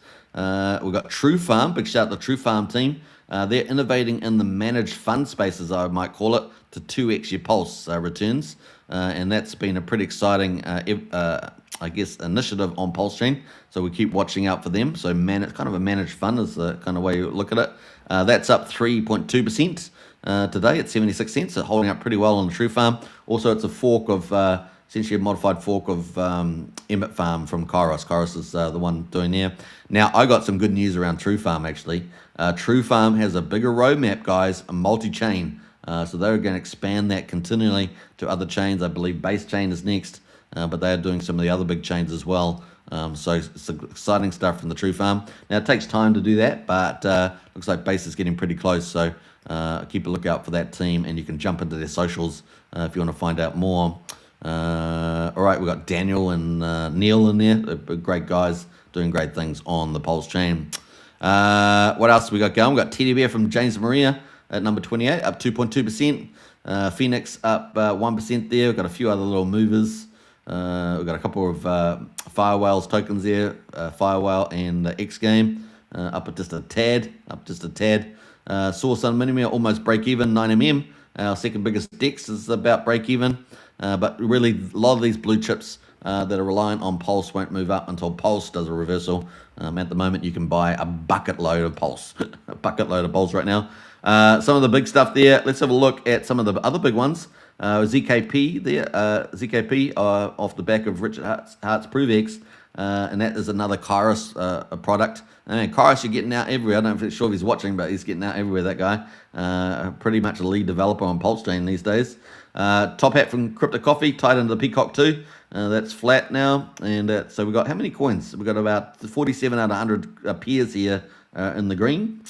We've got True Farm. Big shout out to the True Farm team. They're innovating in the managed fund space, as I might call it, to 2x your Pulse returns. And that's been a pretty exciting, initiative on Pulsechain. So we keep watching out for them. So kind of a managed fund is the kind of way you look at it. That's up 3.2% today at 76 cents. So holding up pretty well on the True Farm. Also, it's a fork of, essentially a modified fork of Emmett Farm from Kairos. Kairos is the one doing there. Now, I got some good news around True Farm, actually. True Farm has a bigger roadmap, guys, a multi-chain. So they're going to expand that continually to other chains. I believe Base Chain is next, but they are doing some of the other big chains as well. So it's exciting stuff from the True Farm. Now, it takes time to do that, but looks like Base is getting pretty close. So Keep a lookout for that team, and you can jump into their socials if you want to find out more. All right, we've got Daniel and Neil in there. They're great guys doing great things on the Pulsechain. What else we got going? We've got Teddy Bear from James Maria at number 28, up 2.2%. Phoenix up 1% there. We've got a few other little movers. We've got a couple of Firewhales tokens there, Firewhale and X Game, up just a tad. Source on Minimum almost break even, 9mm. Our second biggest DEX is about break even. But really, a lot of these blue chips that are reliant on Pulse won't move up until Pulse does a reversal. At the moment, you can buy a bucket load of Pulse, right now. Some of the big stuff there. Let's have a look at some of the other big ones. ZKP there, ZKP off the back of Richard Hart's ProveX, and that is another Kairos product. And Kairos, you're getting out everywhere. I don't know if sure if he's watching, but he's getting out everywhere, that guy. Pretty much a lead developer on Pulsechain these days. Top Hat from Crypto Coffee, tied into the Peacock too. That's flat now. And so we've got how many coins? We've got about 47 out of 100 pairs here in the green.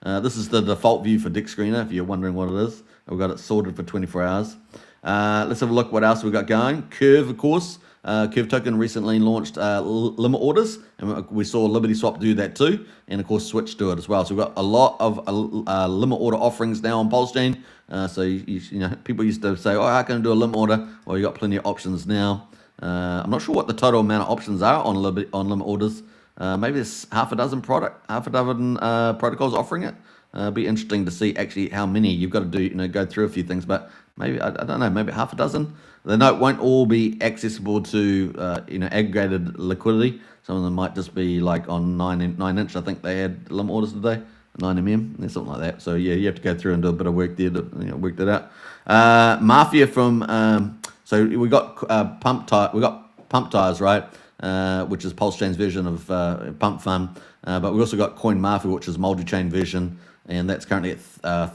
This is the default view for Dick Screener, if you're wondering what it is. We've got it sorted for 24 hours. Let's have a look what else we've got going. Curve, of course. Curve token recently launched limit orders, and we saw Liberty Swap do that too, and of course Switch do it as well. So we've got a lot of limit order offerings now on Pulsechain. So you know, people used to say, "Oh, how can I do a limit order?" Well, you got plenty of options now. I'm not sure what the total amount of options are on limit orders. Maybe there's half a dozen protocols offering it. Be interesting to see actually how many. You've got to do, go through a few things, but maybe I don't know, maybe half a dozen. The note won't all be accessible to aggregated liquidity. Some of them might just be like on 9-inch. I think they had limit orders today, 9mm, something like that. So yeah, you have to go through and do a bit of work there to work that out. Mafia from so we got pump tires, right? Which is Pulsechain's version of Pump Fun. But we also got Coin Mafia, which is multi-chain version, and that's currently at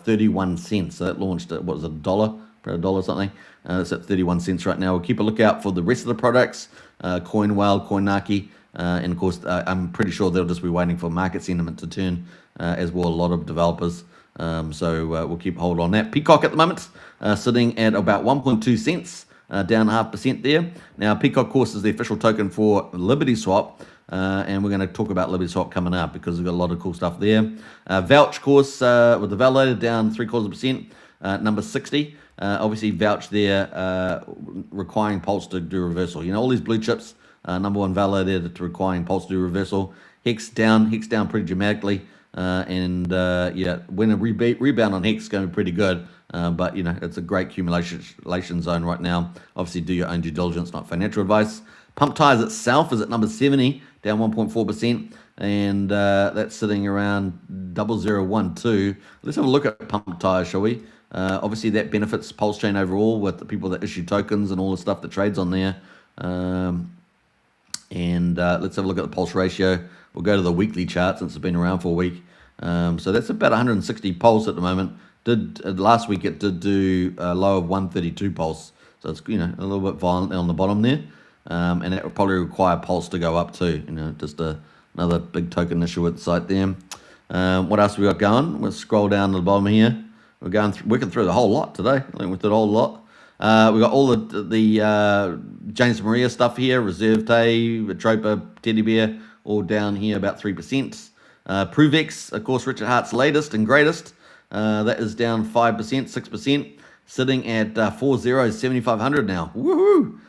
31 cents. So that launched at, what was it, $1? About $1 something. It's at 31 cents right now. We'll keep a lookout for the rest of the products, CoinWhale, CoinNaki, and of course, I'm pretty sure they'll just be waiting for market sentiment to turn, as will a lot of developers. So we'll keep hold on that. Peacock at the moment, sitting at about 1.2 cents. Down 0.5% there. Now, Peacock, of course, is the official token for Liberty Swap, and we're going to talk about Liberty Swap coming up because we've got a lot of cool stuff there. Vouch, of course, with the validator down 0.75%, number 60. Obviously, Vouch there requiring Pulse to do reversal. All these blue chips, number one validator to requiring Pulse to do reversal. Hex down pretty dramatically. And when a rebound on Hex is going to be pretty good. But it's a great accumulation zone right now. Obviously, do your own due diligence, not financial advice. Pump Tires itself is at number 70, down 1.4%, and that's sitting around 0012. Let's have a look at Pump Tires, shall we? Obviously, that benefits Pulsechain overall with the people that issue tokens and all the stuff that trades on there. Let's have a look at the Pulse ratio. We'll go to the weekly chart since it's been around for a week. So that's about 160 Pulse at the moment. Last week it did do a low of 132 Pulse. So it's a little bit violent on the bottom there. And it will probably require Pulse to go up too. Just another big token issue at the site there. What else we got going? We'll scroll down to the bottom here. We're working through the whole lot today. I think we did a whole lot. We got all the James Maria stuff here, Reserve Tay, Tropa, Teddy Bear, all down here about 3%. ProveX, of course, Richard Hart's latest and greatest. That is down 5%, 6%, sitting at 7,500 now. Woohoo!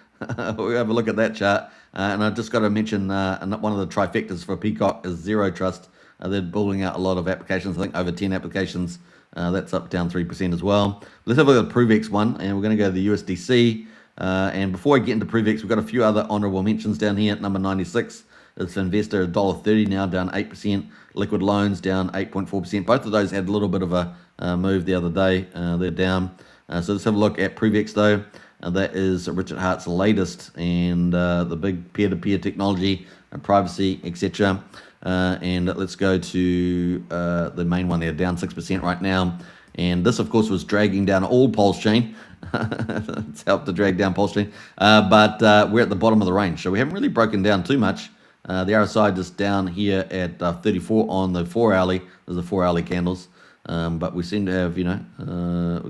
We'll have a look at that chart. And I've just got to mention one of the trifectas for Peacock is Zero Trust. They're building out a lot of applications, I think over 10 applications. That's up down 3% as well. Let's have a look at the ProveX one, and we're going to go to the USDC. And before I get into ProveX, we've got a few other honorable mentions down here at number 96. It's Investor $1.30 now, down 8%. Liquid Loans down 8.4%. Both of those had a little bit of a move the other day. They're down. So let's have a look at ProveX though. That is Richard Hart's latest, and the big peer-to-peer technology, privacy, etc. And let's go to the main one there, down 6% right now. And this, of course, was dragging down all Pulsechain. It's helped to drag down Pulsechain. But we're at the bottom of the range, so we haven't really broken down too much. The RSI just down here at 34 on the 4-hourly. There's the 4-hourly candles. but we seem to have,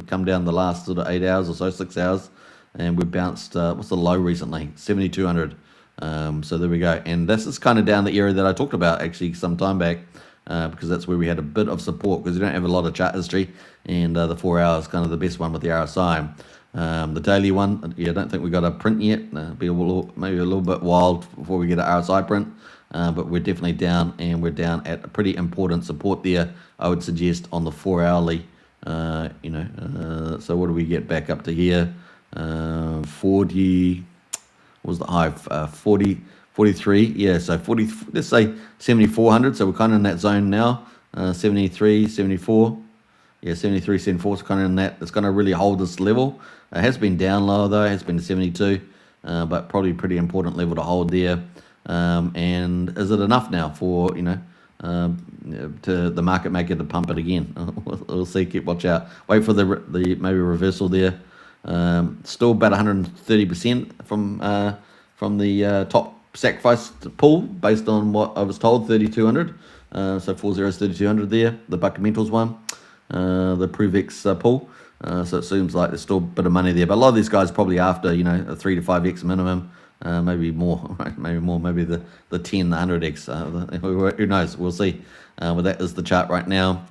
come down the last sort of 8 hours or so, 6 hours, and we bounced, what's the low recently? 7,200. So there we go. And this is kind of down the area that I talked about actually some time back, because that's where we had a bit of support, because we don't have a lot of chart history, and the 4 hours kind of the best one with the RSI. The daily one, I don't think we got a print yet. Maybe a little bit wild before we get an RSI print, but we're definitely down, and we're down at a pretty important support there, I would suggest, on the 4 hourly. So what do we get back up to here? 40, what was the high? 43, yeah, so 40, let's say 7,400, so we're kind of in that zone now, 73, 74, yeah, 73, 74, so kind of in that. It's going to really hold this level. It has been down lower though, it has been to 72, but probably pretty important level to hold there. And is it enough now for, to the market maker to pump it again? We'll see, watch out. Wait for the maybe reversal there. Still about 130% from the top sacrifice pool, based on what I was told, 3,200. So 40's 3,200 there, the Buckamentals one, the Pruvex pool. So it seems like there's still a bit of money there, but a lot of these guys probably after, a 3 to 5x minimum, maybe more, right? Maybe more, maybe the 10, the 100x. Who knows? We'll see. But that is the chart right now.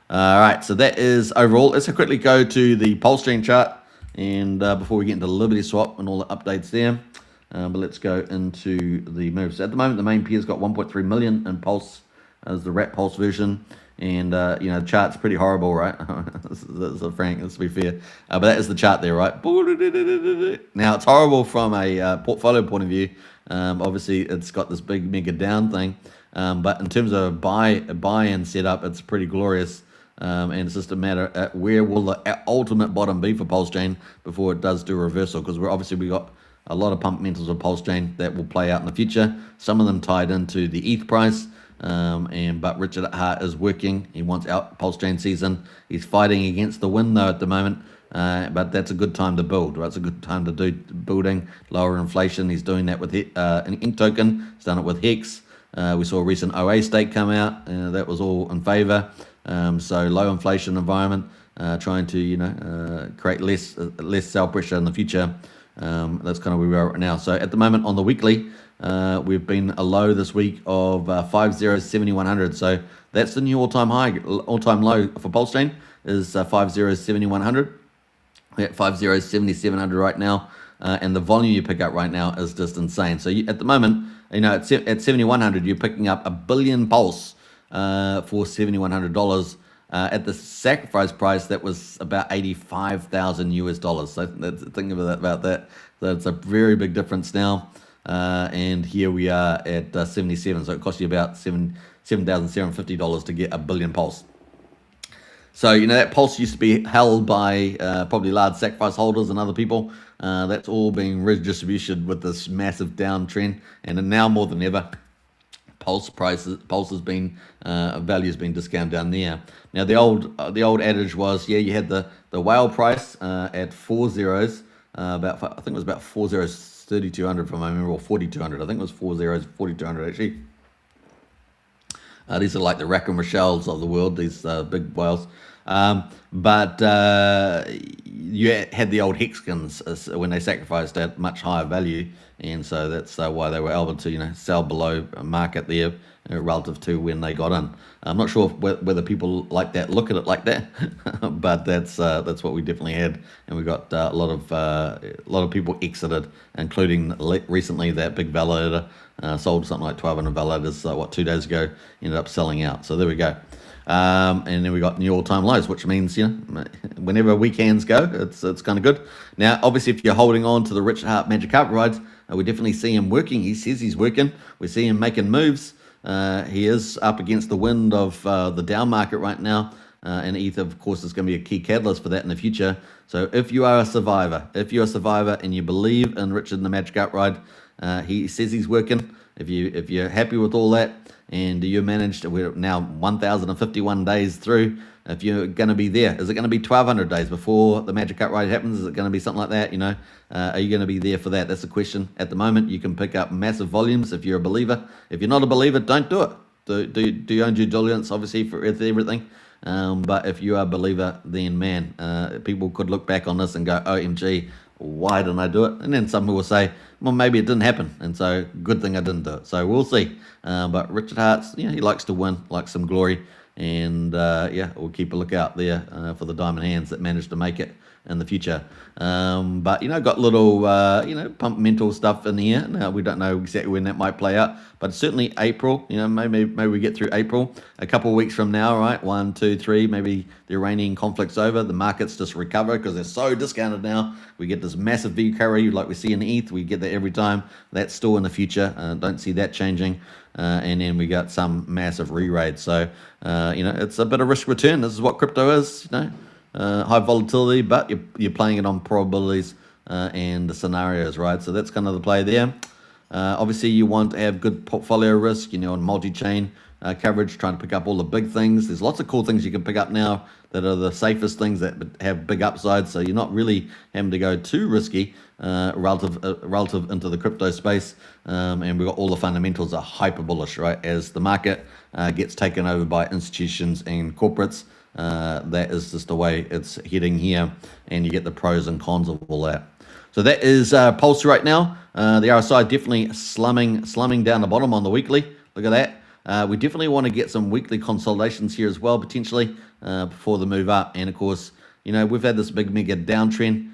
All right, so that is overall. Let's quickly go to the Pulsechain chart, and before we get into Liberty Swap and all the updates there. But let's go into the moves. At the moment, the main peer's got 1.3 million in Pulse as the Rat Pulse version. And, the chart's pretty horrible, right? That's frank, let's be fair. But that is the chart there, right? Now, it's horrible from a portfolio point of view. Obviously, it's got this big mega down thing. But in terms of a buy-in setup, it's pretty glorious. And it's just a matter of where will the ultimate bottom be for Pulsechain before it does do a reversal. Because we got a lot of pump mentals of Pulsechain that will play out in the future. Some of them tied into the ETH price. But Richard at heart is working. He wants out Pulsechain season. He's fighting against the wind though at the moment. But that's a good time to build, right? It's a good time to do building, lower inflation. He's doing that with an Ink token. He's done it with Hex. We saw a recent OA stake come out. That was all in favor. So low inflation environment, trying to create less sell pressure in the future. That's kind of where we are right now. So at the moment on the weekly, we've been a low this week of 50.7100. So that's the new all-time high, all-time low for Pulsechain is 50.7100. We're at 50.7700 right now, and the volume you pick up right now is just insane. So at the moment, at 7,100, you're picking up a billion pulse for $7,100. At the sacrifice price, that was about 85,000 US dollars. So think about that. So it's a very big difference now. And here we are at 77. So it costs you about $7,750 to get a billion pulse. So, that pulse used to be held by probably large sacrifice holders and other people. That's all being redistributed with this massive downtrend. And now more than ever, pulse has been, value has been discounted down there. Now, the old adage was, you had the whale price at 4 zeros, I think it was about 4 zeros, 3,200 from my memory, or 4,200. I think it was 4 zeros, 4,200 actually. These are like the Rack and Rochelle's of the world, these big whales. But you had the old Hexkins when they sacrificed at much higher value, and so that's why they were able to sell below market there relative to when they got in. I'm not sure whether people like that look at it like that, but that's what we definitely had, and we got a lot of people exited, including recently that big validator sold something like 1,200 validators 2 days ago, ended up selling out. So there we go. And then we got new all-time lows, which means whenever weekends go, it's kind of good. Now, obviously, if you're holding on to the Richard Hart Magic Carpet rides, we definitely see him working. He says he's working. We see him making moves. He is up against the wind of the down market right now, and ETH, of course, is going to be a key catalyst for that in the future. So if you are a survivor, and you believe in Richard and the Magic Carpet ride, he says he's working. If you're happy with all that, and you managed, we're now 1,051 days through, if you're going to be there, is it going to be 1,200 days before the Magic Carpet ride happens? Is it going to be something like that? Are you going to be there for that? That's the question. At the moment, you can pick up massive volumes if you're a believer. If you're not a believer, don't do it. Do your own due diligence, obviously, for everything. But if you are a believer, then man, people could look back on this and go, OMG, why didn't I do it? And then some will say, well, maybe it didn't happen, and so good thing I didn't do it. So we'll see. But Richard Hart's, he likes to win, likes some glory, and we'll keep a lookout there for the diamond hands that manage to make it in the future. But got little pump mental stuff in here. Now we don't know exactly when that might play out, but certainly April. Maybe we get through April. A couple of weeks from now, right? 1, 2, 3. Maybe the Iranian conflict's over. The markets just recover because they're so discounted now. We get this massive V recovery like we see in ETH. We get that every time. That's still in the future. Don't see that changing. And then we got some massive re-raid. So it's a bit of risk return. This is what crypto is. High volatility, but you're playing it on probabilities and the scenarios, right? So that's kind of the play there. Obviously, you want to have good portfolio risk, on multi-chain coverage, trying to pick up all the big things. There's lots of cool things you can pick up now that are the safest things that have big upsides. So you're not really having to go too risky relative into the crypto space. And we've got all the fundamentals are hyper bullish, right? As the market gets taken over by institutions and corporates, that is just the way it's heading here, and you get the pros and cons of all that. So that is Pulse right now. The RSI definitely slumming down the bottom on the weekly. Look at that. We definitely want to get some weekly consolidations here as well, potentially, before the move up. And of course, we've had this big mega downtrend.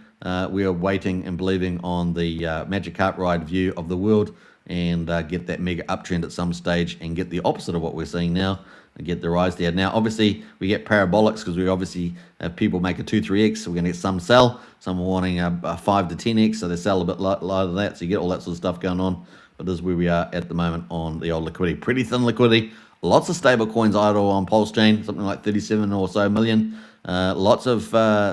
We are waiting and believing on the magic carpet ride view of the world and get that mega uptrend at some stage and get the opposite of what we're seeing now and get the rise there. Now, obviously, we get parabolics because we obviously have people make a 2-3x, so we're going to get some sell, some are wanting a 5 to 10x, so they sell a bit lighter than that, so you get all that sort of stuff going on. But this is where we are at the moment on the old liquidity. Pretty thin liquidity. Lots of stable coins idle on Pulsechain, something like 37 or so million. Lots of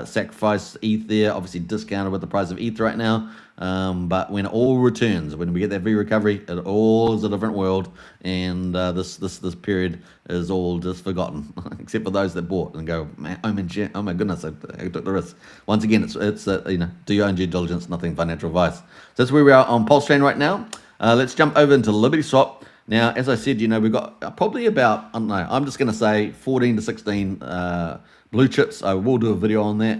sacrifice ETH there, obviously discounted with the price of ETH right now. But when it all returns, when we get that V recovery, it all is a different world, and this period is all just forgotten, except for those that bought and go, man, oh my goodness, I took the risk. Once again, it's do your own due diligence, nothing financial advice. So that's where we are on Pulsechain right now. Let's jump over into Liberty Swap. Now, as I said, we've got probably about, I don't know, I'm just going to say 14 to 16 blue chips. I will do a video on that.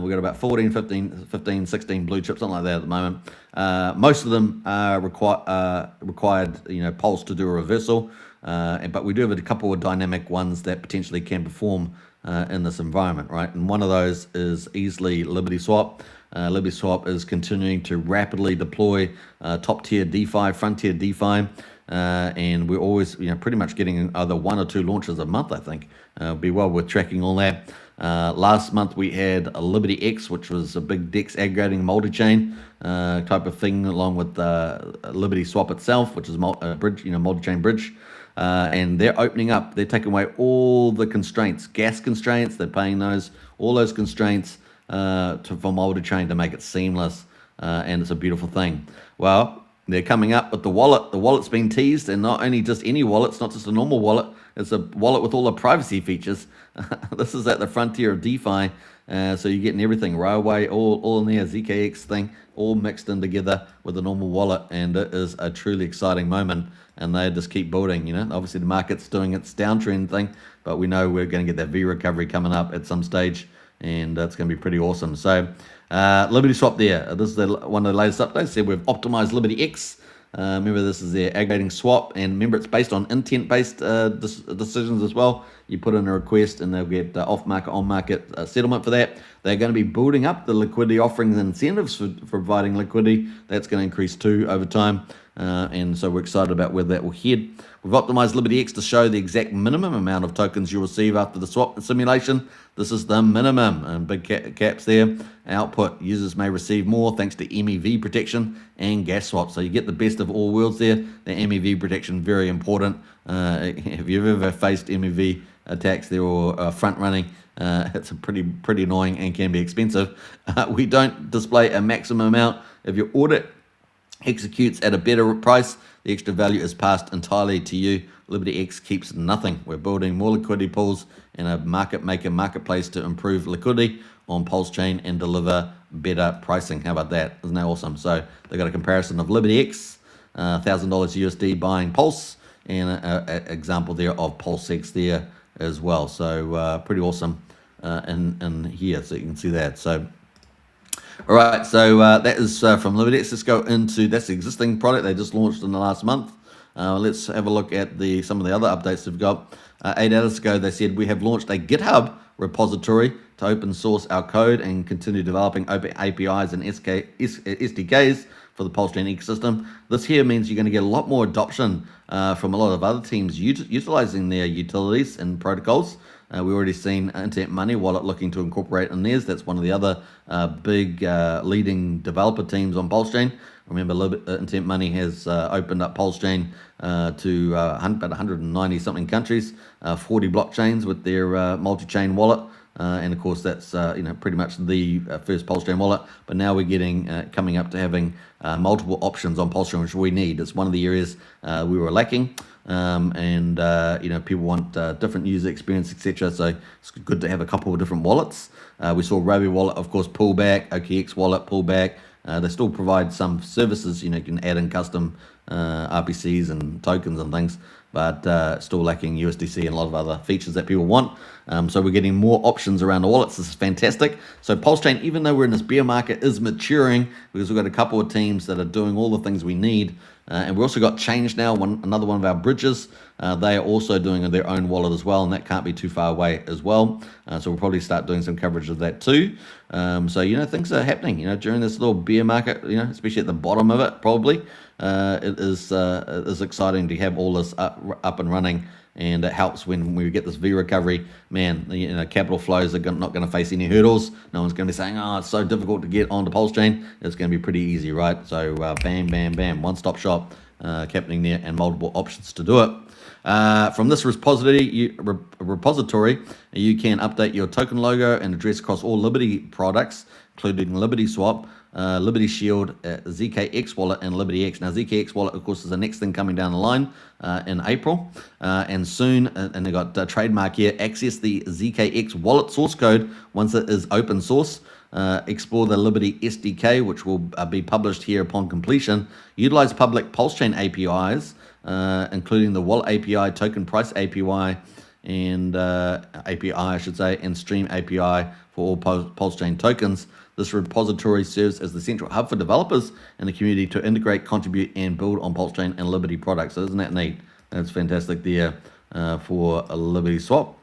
We've got about 14, 15, 16 blue chips, something like that at the moment. Most of them are required, Pulse to do a reversal. But we do have a couple of dynamic ones that potentially can perform in this environment, right? And one of those is easily Liberty Swap. Liberty Swap is continuing to rapidly deploy top-tier DeFi, frontier DeFi. And we're always, pretty much getting either 1 or 2 launches a month, I think. Be well worth tracking all that. Last month we had a Liberty X, which was a big DEX aggregating multi-chain type of thing, along with Liberty Swap itself, which is a bridge, multi-chain bridge. And they're opening up. They're taking away all the constraints, gas constraints. They're paying all those constraints for multi-chain to make it seamless. And it's a beautiful thing. Well, they're coming up with the wallet. The wallet's been teased, and not only just any wallet, it's not just a normal wallet. It's a wallet with all the privacy features. This is at the frontier of DeFi, so you're getting everything, railway, all in there, ZKX thing, all mixed in together with a normal wallet, and it is a truly exciting moment, and they just keep building, Obviously, the market's doing its downtrend thing, but we know we're going to get that V recovery coming up at some stage, and it's going to be pretty awesome. So, Liberty Swap there. This is one of the latest updates. So we've optimized Liberty X. Remember, this is their aggregating swap, and remember, it's based on intent-based decisions as well. You put in a request, and they'll get off-market, on-market settlement for that. They're going to be building up the liquidity offerings and incentives for providing liquidity. That's going to increase too over time, and so we're excited about where that will head. We've optimized Liberty X to show the exact minimum amount of tokens you'll receive after the swap simulation. This is the minimum, and big caps there. Output, users may receive more thanks to MEV protection and gas swap. So you get the best of all worlds there. The MEV protection, very important. If you've ever faced MEV attacks there or front running, it's a pretty annoying and can be expensive. We don't display a maximum amount. If your audit executes at a better price, the extra value is passed entirely to you. Liberty X keeps nothing. We're building more liquidity pools and a market maker marketplace to improve liquidity on Pulsechain and deliver better pricing. How about that? Isn't that awesome? So they've got a comparison of Liberty X, $1,000 USD buying Pulse, and an example there of PulseX there as well. So pretty awesome in here, so you can see that. So all right, so that is from Liberty. Let's go into, that's the existing product they just launched in the last month. Let's have a look at some of the other updates they've got. 8 hours ago, they said, we have launched a GitHub repository to open source our code and continue developing open APIs and SDKs for the Pulsechain ecosystem. This here means you're going to get a lot more adoption from a lot of other teams utilizing their utilities and protocols. We've already seen Internet Money Wallet looking to incorporate in theirs. That's one of the other big leading developer teams on Pulsechain. Remember, Internet Money has opened up Pulsechain to about 190 something countries, 40 blockchains with their multi-chain wallet. And of course, that's pretty much the first Pulsechain wallet. But now we're getting coming up to having multiple options on Pulsechain, which we need. It's one of the areas we were lacking. People want different user experience, etc. So it's good to have a couple of different wallets. We saw Ruby Wallet, of course, pull back. OKX Wallet pull back. They still provide some services. You can add in custom RPCs and tokens and things, but still lacking USDC and a lot of other features that people want. So we're getting more options around the wallets. This is fantastic. So Pulsechain, even though we're in this bear market, is maturing because we've got a couple of teams that are doing all the things we need. And we also got Change now, another one of our bridges. They are also doing their own wallet as well, and that can't be too far away as well. So we'll probably start doing some coverage of that too. So, things are happening, during this little bear market, especially at the bottom of it, probably. It is exciting to have all this up and running, and it helps when we get this V recovery. Man, capital flows are not going to face any hurdles. No one's going to be saying, oh, it's so difficult to get onto Pulsechain. It's going to be pretty easy, right? So bam, bam, bam, one-stop shop happening there, and multiple options to do it. From this repository, you can update your token logo and address across all Liberty products, including Liberty Swap, Liberty Shield, ZKX Wallet, and Liberty X. Now, ZKX Wallet, of course, is the next thing coming down the line in April. And soon, and they got trademark here, access the ZKX Wallet source code once it is open source. Explore the Liberty SDK, which will be published here upon completion. Utilize public Pulsechain APIs, including the Wallet API, Token Price API, and API, I should say, and Stream API for all Pulsechain tokens. This repository serves as the central hub for developers and the community to integrate, contribute, and build on Pulsechain and Liberty products. So isn't that neat? That's fantastic there for a Liberty Swap.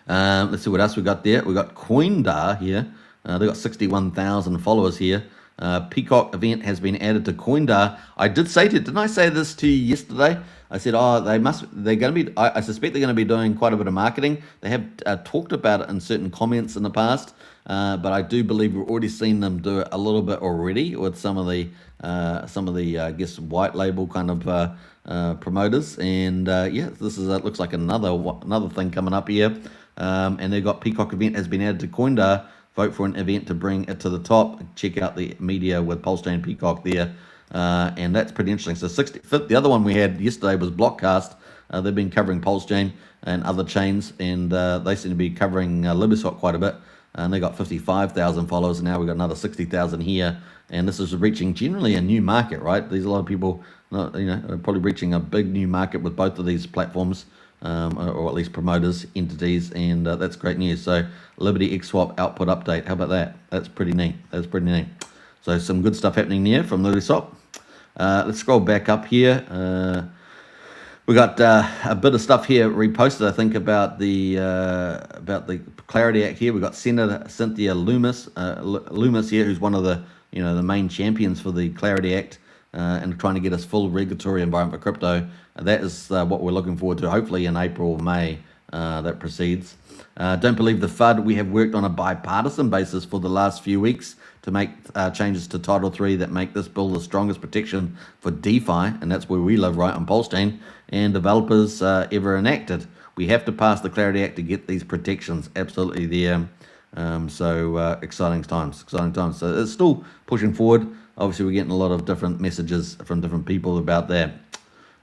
Let's see what else we got there. We got Coindar here. They got 61,000 followers here. Peacock event has been added to Coindar. Didn't I say this to you yesterday? I said, I suspect they're going to be doing quite a bit of marketing. They have talked about it in certain comments in the past, but I do believe we've already seen them do it a little bit already with some of the I guess, white label kind of promoters. And this is looks like another thing coming up here. And they've got Peacock event has been added to Coindar. Vote for an event to bring it to the top. Check out the media with Pulsechain Peacock there. And that's pretty interesting. So the other one we had yesterday was Blockcast. They've been covering Pulsechain and other chains, and they seem to be covering LibreSwap quite a bit. And they got 55,000 followers, and now we've got another 60,000 here. And this is reaching generally a new market, right? There's a lot of people, probably reaching a big new market with both of these platforms. Or at least promoters, entities, and that's great news. So Liberty XSwap output update, how about that? That's pretty neat. So some good stuff happening there from Liberty Swap. Let's scroll back up here. We got a bit of stuff here reposted, I think, about the Clarity Act here. We got Senator Cynthia Loomis here, who's one of the the main champions for the Clarity Act. And trying to get us full regulatory environment for crypto. That is what we're looking forward to, hopefully in April or May that proceeds. Don't believe the FUD. We have worked on a bipartisan basis for the last few weeks to make changes to Title III that make this bill the strongest protection for DeFi, and that's where we live, right, on Pulsechain, and developers ever enacted. We have to pass the Clarity Act to get these protections absolutely there. Exciting times. So it's still pushing forward. Obviously, we're getting a lot of different messages from different people about that.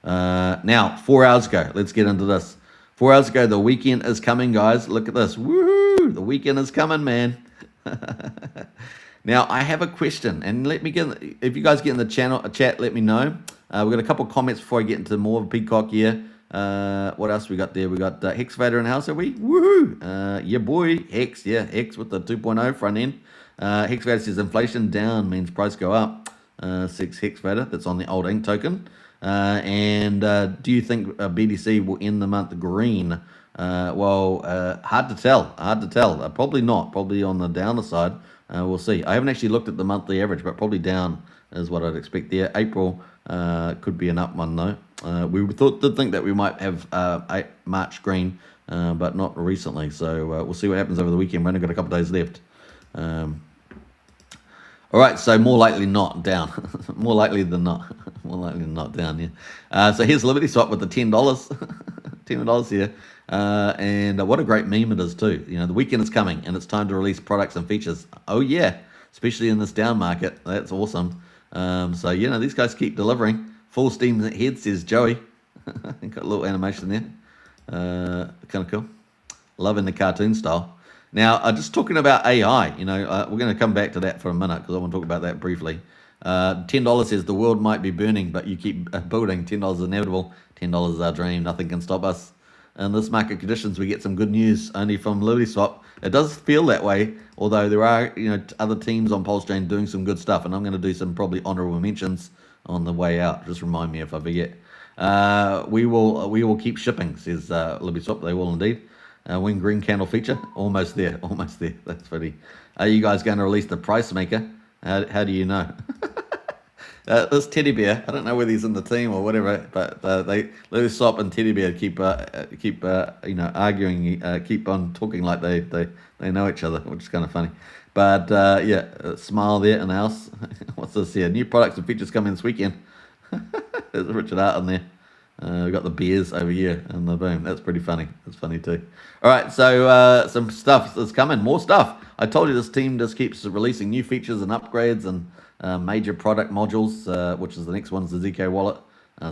Now, 4 hours ago, let's get into this. 4 hours ago, the weekend is coming, guys. Look at this. Woohoo! The weekend is coming, man. Now, I have a question, and if you guys get in the chat, let me know. We've got a couple of comments before I get into more of Peacock here. What else we got there? We got Hex Vader in the house, are we? Woohoo! Yeah, boy, Hex. Yeah, Hex with the 2.0 front end. Hex Vader says inflation down means price go up. 6 Hex Vader. That's on the old ink token. And do you think BTC will end the month green? Hard to tell. Hard to tell. Probably not. Probably on the downer side. We'll see. I haven't actually looked at the monthly average, but probably down is what I'd expect there. April could be an up one though. We did think that we might have March green, but not recently. So we'll see what happens over the weekend. We've only got a couple of days left. All right, so more likely not down. More likely than not. More likely than not down, yeah. So here's Liberty Swap with the $10. $10 here. And what a great meme it is too. You know, the weekend is coming and it's time to release products and features. Oh yeah, especially in this down market. That's awesome. So, you know, these guys keep delivering. Full steam ahead, says Joey. Got a little animation there. Kind of cool. Loving the cartoon style. Now, just talking about AI, you know, we're going to come back to that for a minute because I want to talk about that briefly. $10 says the world might be burning, but you keep building. $10 is inevitable. $10 is our dream. Nothing can stop us. In this market conditions, we get some good news only from Liberty Swap. It does feel that way, although there are, you know, other teams on Pulsechain doing some good stuff, and I'm going to do some probably honorable mentions on the way out. Just remind me if I forget. We will keep shipping, says Liberty Swap. They will indeed. Win green candle feature, almost there, almost there. That's funny. Are you guys going to release the price maker? How do you know? This teddy bear, I don't know whether he's in the team or whatever, but Liberty Swap and teddy bear keep you know, arguing, keep on talking like they know each other, which is kind of funny. But yeah, smile there in the house. What's this here? New products and features coming this weekend. There's Richard Art in there. We've got the beers over here and the boom. That's pretty funny. That's funny too. All right, so some stuff is coming. More stuff. I told you this team just keeps releasing new features and upgrades and major product modules, which is the next one's the ZK wallet.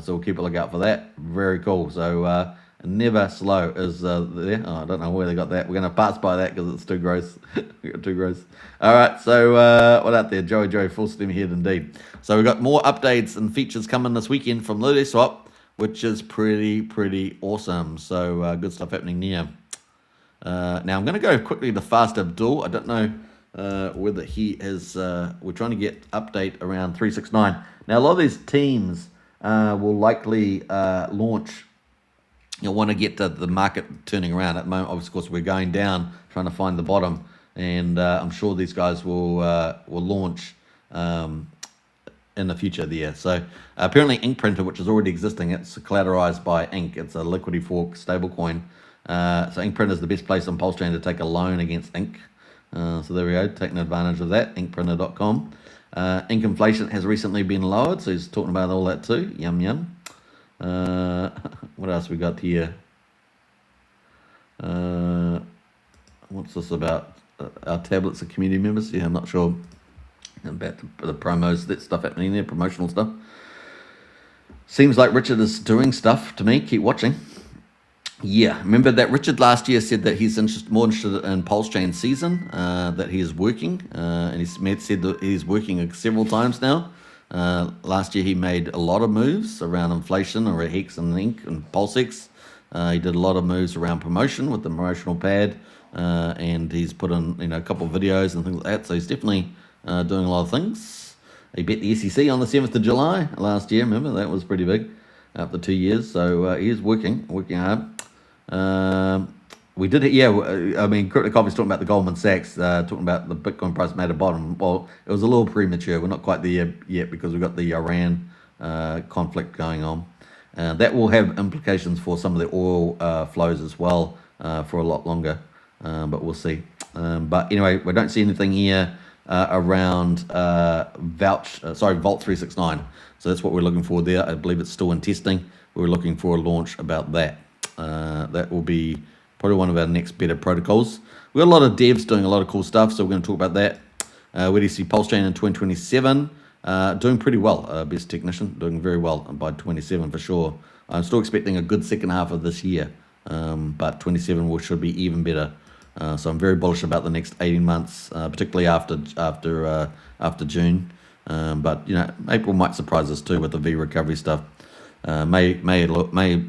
So we'll keep a lookout for that. Very cool. So never slow is there. Oh, I don't know where they got that. We're going to pass by that because it's too gross. Too gross. All right, so what out there? Joey, full steam ahead indeed. So we've got more updates and features coming this weekend from Liberty Swap, which is pretty awesome. So good stuff happening there. Now I'm going to go quickly to Fast Abdul. I don't know whether he is. We're trying to get update around 369. Now a lot of these teams will likely launch. You'll want to get the market turning around. At the moment, of course, we're going down, trying to find the bottom, and I'm sure these guys will launch in the future there. So apparently Ink Printer, which is already existing, it's collateralized by Ink. It's a liquidity fork stablecoin. So Ink Printer is the best place on Pulsechain to take a loan against Ink. So there we go, taking advantage of that, inkprinter.com. Ink inflation has recently been lowered, so he's talking about all that too. Yum, yum. What else we got here? What's this about? Our tablets are community members? Yeah, I'm not sure about the promos, that stuff happening there, promotional stuff. Seems like Richard is doing stuff to me. Keep watching. Yeah, remember that Richard last year said that he's more interested in Pulsechain season, that he is working, and he said that he's working several times now. Last year he made a lot of moves around inflation or Hex and Ink and PulseX. He did a lot of moves around promotion with the promotional pad, and he's put in a couple of videos and things like that. So he's definitely doing a lot of things. He bet the SEC on the 7th of July last year. Remember, that was pretty big after 2 years. So he is working hard. We did it, yeah. I mean, Crypto Coffee's talking about the Goldman Sachs, talking about the Bitcoin price made a bottom. Well, it was a little premature. We're not quite there yet because we've got the Iran conflict going on. That will have implications for some of the oil flows as well for a lot longer, but we'll see. But anyway, we don't see anything here around Vault 369. So that's what we're looking for there. I believe it's still in testing. We're looking for a launch about that. That will be probably one of our next better protocols. We've got a lot of devs doing a lot of cool stuff, so we're going to talk about that. Where do you see Pulsechain in 2027? Doing pretty well. Best Technician, doing very well by 27 for sure. I'm still expecting a good second half of this year, but 27 should be even better. So I'm very bullish about the next 18 months, particularly after June. But April might surprise us too with the V recovery stuff. may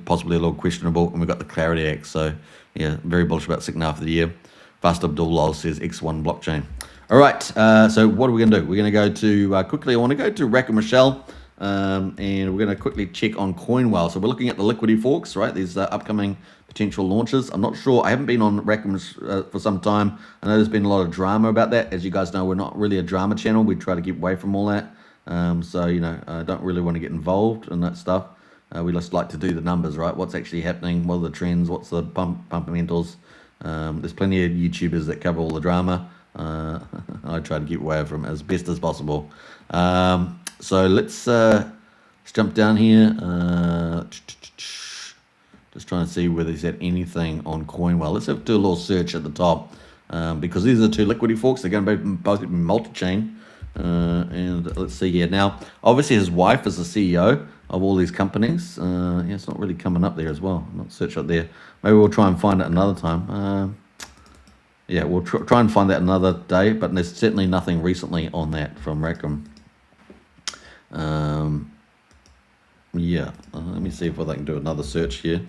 possibly a little questionable, and we've got the Clarity Act. So yeah, very bullish about second half of the year. Fast Abdul Lol says X1 blockchain. All right, so what are we going to do? We're going to go to quickly. I want to go to Rack and Michelle, and we're going to quickly check on Coinwell. So we're looking at the liquidity forks, right? These upcoming potential launches. I'm not sure. I haven't been on Rack for some time. I know there's been a lot of drama about that. As you guys know, we're not really a drama channel. We try to keep away from all that. So I don't really want to get involved in that stuff. We just like to do the numbers, right? What's actually happening? What are the trends? What's the fundamentals? There's plenty of YouTubers that cover all the drama. I try to keep away from it as best as possible. So let's jump down here. Just trying to see whether there's anything on Coinwell. Let's do a little search at the top, because these are two liquidity forks. They're going to be both multi-chain. And let's see here. Now, obviously his wife is the CEO of all these companies. Yeah, it's not really coming up there as well. Not search up there. Maybe we'll try and find it another time. Yeah, we'll try and find that another day, but there's certainly nothing recently on that from Rackham. Yeah, let me see if I can do another search here.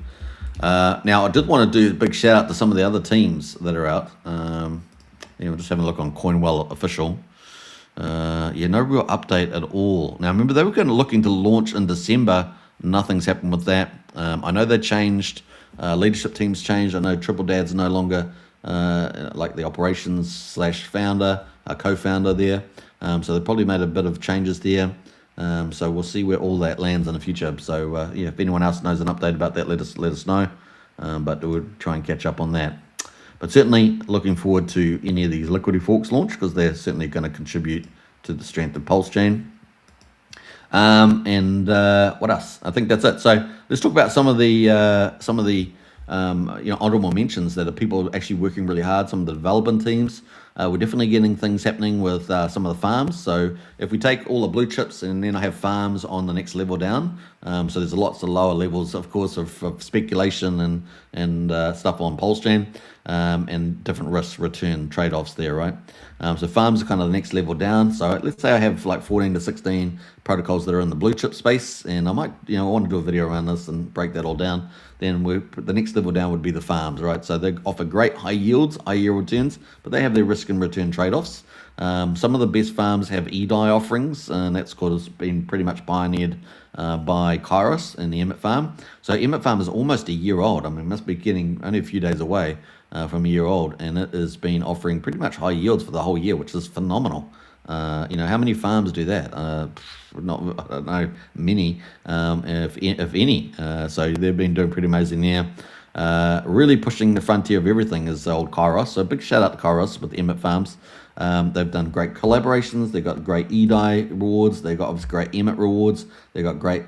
Now, I did want to do a big shout out to some of the other teams that are out. Just having a look on Coinwell official. Yeah, no real update at all. Now, remember, they were looking to launch in December. Nothing's happened with that. I know they changed. Leadership teams changed. I know Triple Dad's no longer like the operations / founder, co-founder there. So they probably made a bit of changes there. So we'll see where all that lands in the future. So yeah, if anyone else knows an update about that, let us know. But we'll try and catch up on that. But certainly looking forward to any of these liquidity forks launch, because they're certainly going to contribute to the strength of Pulsechain. And what else? I think that's it. So let's talk about some of the honorable mentions that are people actually working really hard. Some of the development teams. We're definitely getting things happening with some of the farms. So if we take all the blue chips and then I have farms on the next level down, so there's lots of lower levels, of course, of speculation and stuff on Pulsechain, and different risk return trade-offs there, right? So farms are kind of the next level down. So let's say I have like 14 to 16 protocols that are in the blue chip space, and I might, I want to do a video around this and break that all down. Then the next level down would be the farms, right? So they offer great high yields, high yield returns, but they have their risk and return trade-offs. Some of the best farms have ETH offerings, and that's been pretty much pioneered by Kairos and the Emmett farm. So Emmett farm is almost a year old. I mean, it must be getting only a few days away from a year old, and it has been offering pretty much high yields for the whole year, which is phenomenal. How many farms do that? I don't know, many, if any. So they've been doing pretty amazing there. Really pushing the frontier of everything is old Kairos. So big shout out to Kairos with the Emmett farms. They've done great collaborations. They've got great EDI rewards. They've got obviously great Emmett rewards. They've got great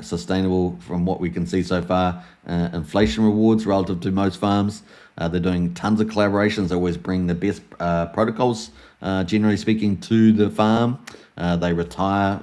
sustainable, from what we can see so far, inflation rewards relative to most farms. They're doing tons of collaborations. They always bring the best protocols, generally speaking, to the farm. They retire,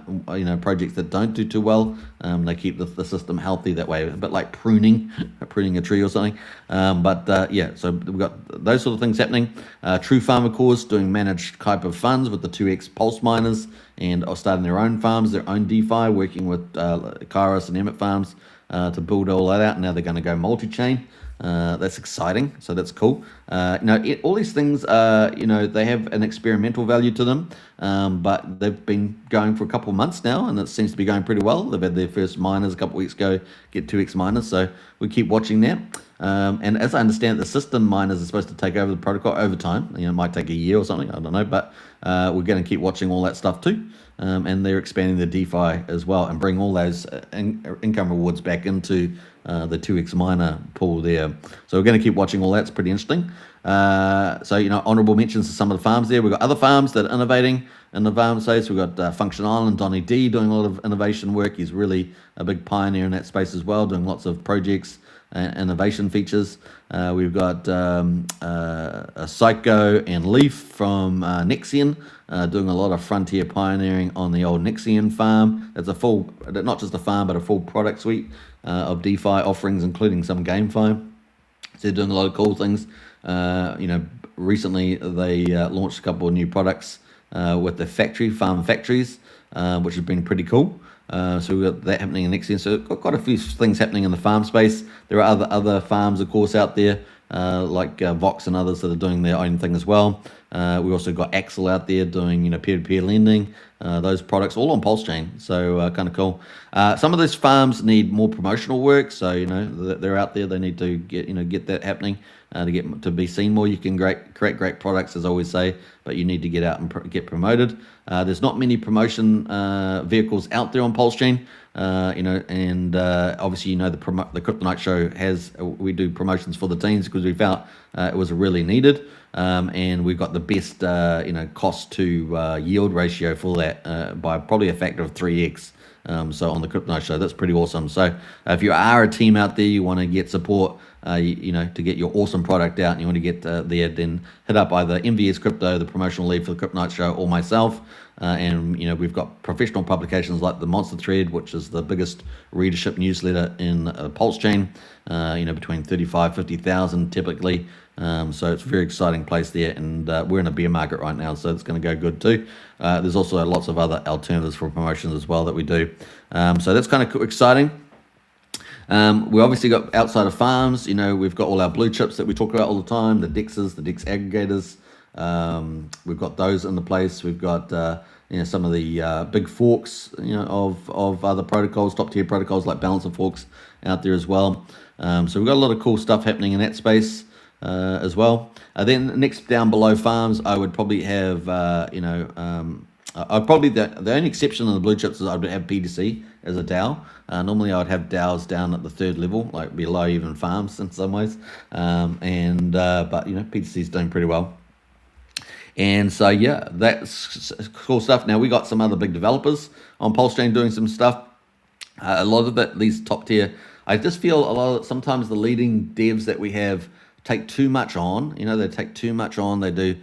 projects that don't do too well. They keep the system healthy that way, a bit like pruning a tree or something. Yeah, so we've got those sort of things happening. True Farmer Course doing managed type of funds with the 2x Pulse miners, and are starting their own farms, their own DeFi, working with Kairos and Emmett farms to build all that out. Now they're going to go multi-chain. That's exciting, so that's cool. All these things, they have an experimental value to them, but they've been going for a couple of months now, and it seems to be going pretty well. They've had their first miners a couple of weeks ago get 2x miners, so we keep watching that. And as I understand it, the system miners are supposed to take over the protocol over time. It might take a year or something, I don't know, but we're going to keep watching all that stuff too. And they're expanding the DeFi as well and bring all those income rewards back into the 2x miner pool there. So we're going to keep watching all that. It's pretty interesting. Honorable mentions to some of the farms there. We've got other farms that are innovating in the farm space. We've got Function Island, Donny D doing a lot of innovation work. He's really a big pioneer in that space as well, doing lots of projects and innovation features. We've got Psycho and Leaf from Nexian, doing a lot of frontier pioneering on the old Nexian farm. It's a full, not just a farm, but a full product suite of DeFi offerings, including some GameFi. So they're doing a lot of cool things. Recently they launched a couple of new products with the farm factories, which has been pretty cool. So we've got that happening in next year. So we've got quite a few things happening in the farm space. There are other farms, of course, out there, like Vox and others that are doing their own thing as well. We also got Axel out there doing, peer-to-peer lending, those products all on Pulsechain. So kind of cool. Some of those farms need more promotional work. So, they're out there. They need to get that happening to be seen more. You can create great products, as I always say, but you need to get out and get promoted. There's not many promotion vehicles out there on Pulsechain. And obviously, the Kryptonite show we do promotions for the teams because we felt it was really needed. And we've got the best, cost to yield ratio for that by probably a factor of 3x. So on the Kryptonite show, that's pretty awesome. So if you are a team out there, you want to get support, to get your awesome product out, and you want to get there, then hit up either MVS Crypto, the promotional lead for the Kryptonite show, or myself. And we've got professional publications like the Monster Thread, which is the biggest readership newsletter in Pulsechain. Between 50,000 typically. So it's a very exciting place there, and we're in a bear market right now, so it's going to go good too. There's also lots of other alternatives for promotions as well that we do. So that's kind of exciting. We obviously got outside of farms, we've got all our blue chips that we talk about all the time, the DEXs, the DEX aggregators. We've got those in the place. We've got some of the big forks of other protocols, top tier protocols like Balancer forks out there as well. So we've got a lot of cool stuff happening in that space as well. Then next down below farms, I would probably have I'd probably the only exception in the blue chips is I'd have BTC as a DAO. Normally I would have DAOs down at the third level, like below even farms in some ways. But BTC is doing pretty well. And so, yeah, that's cool stuff. Now, we got some other big developers on Pulsechain doing some stuff. A lot of it, these top tier, I just feel sometimes the leading devs that we have take too much on. They take too much on. They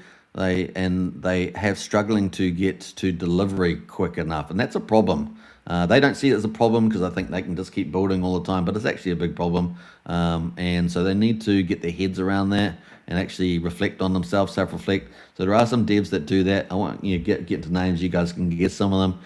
have struggling to get to delivery quick enough. And that's a problem. They don't see it as a problem because I think they can just keep building all the time, but it's actually a big problem. And so they need to get their heads around that and actually reflect on themselves, self-reflect. So there are some devs that do that. I won't get into names. You guys can guess some of them.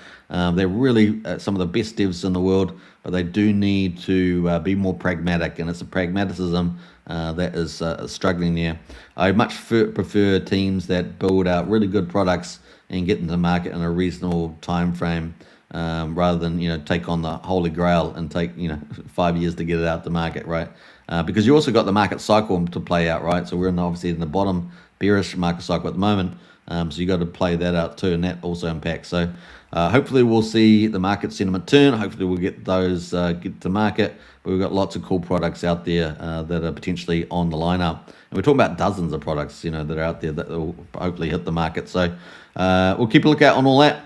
They're really some of the best devs in the world, but they do need to be more pragmatic, and it's a pragmatism that is struggling there. I much prefer teams that build out really good products and get into the market in a reasonable time frame, rather than take on the holy grail and take 5 years to get it out to market, right? Because you also got the market cycle to play out, right? So we're obviously in the bottom bearish market cycle at the moment, so you got to play that out too, and that also impacts. So hopefully we'll see the market sentiment turn. Hopefully we'll get those get to market. But we've got lots of cool products out there that are potentially on the lineup, and we're talking about dozens of products that are out there that will hopefully hit the market. So we'll keep a lookout on all that.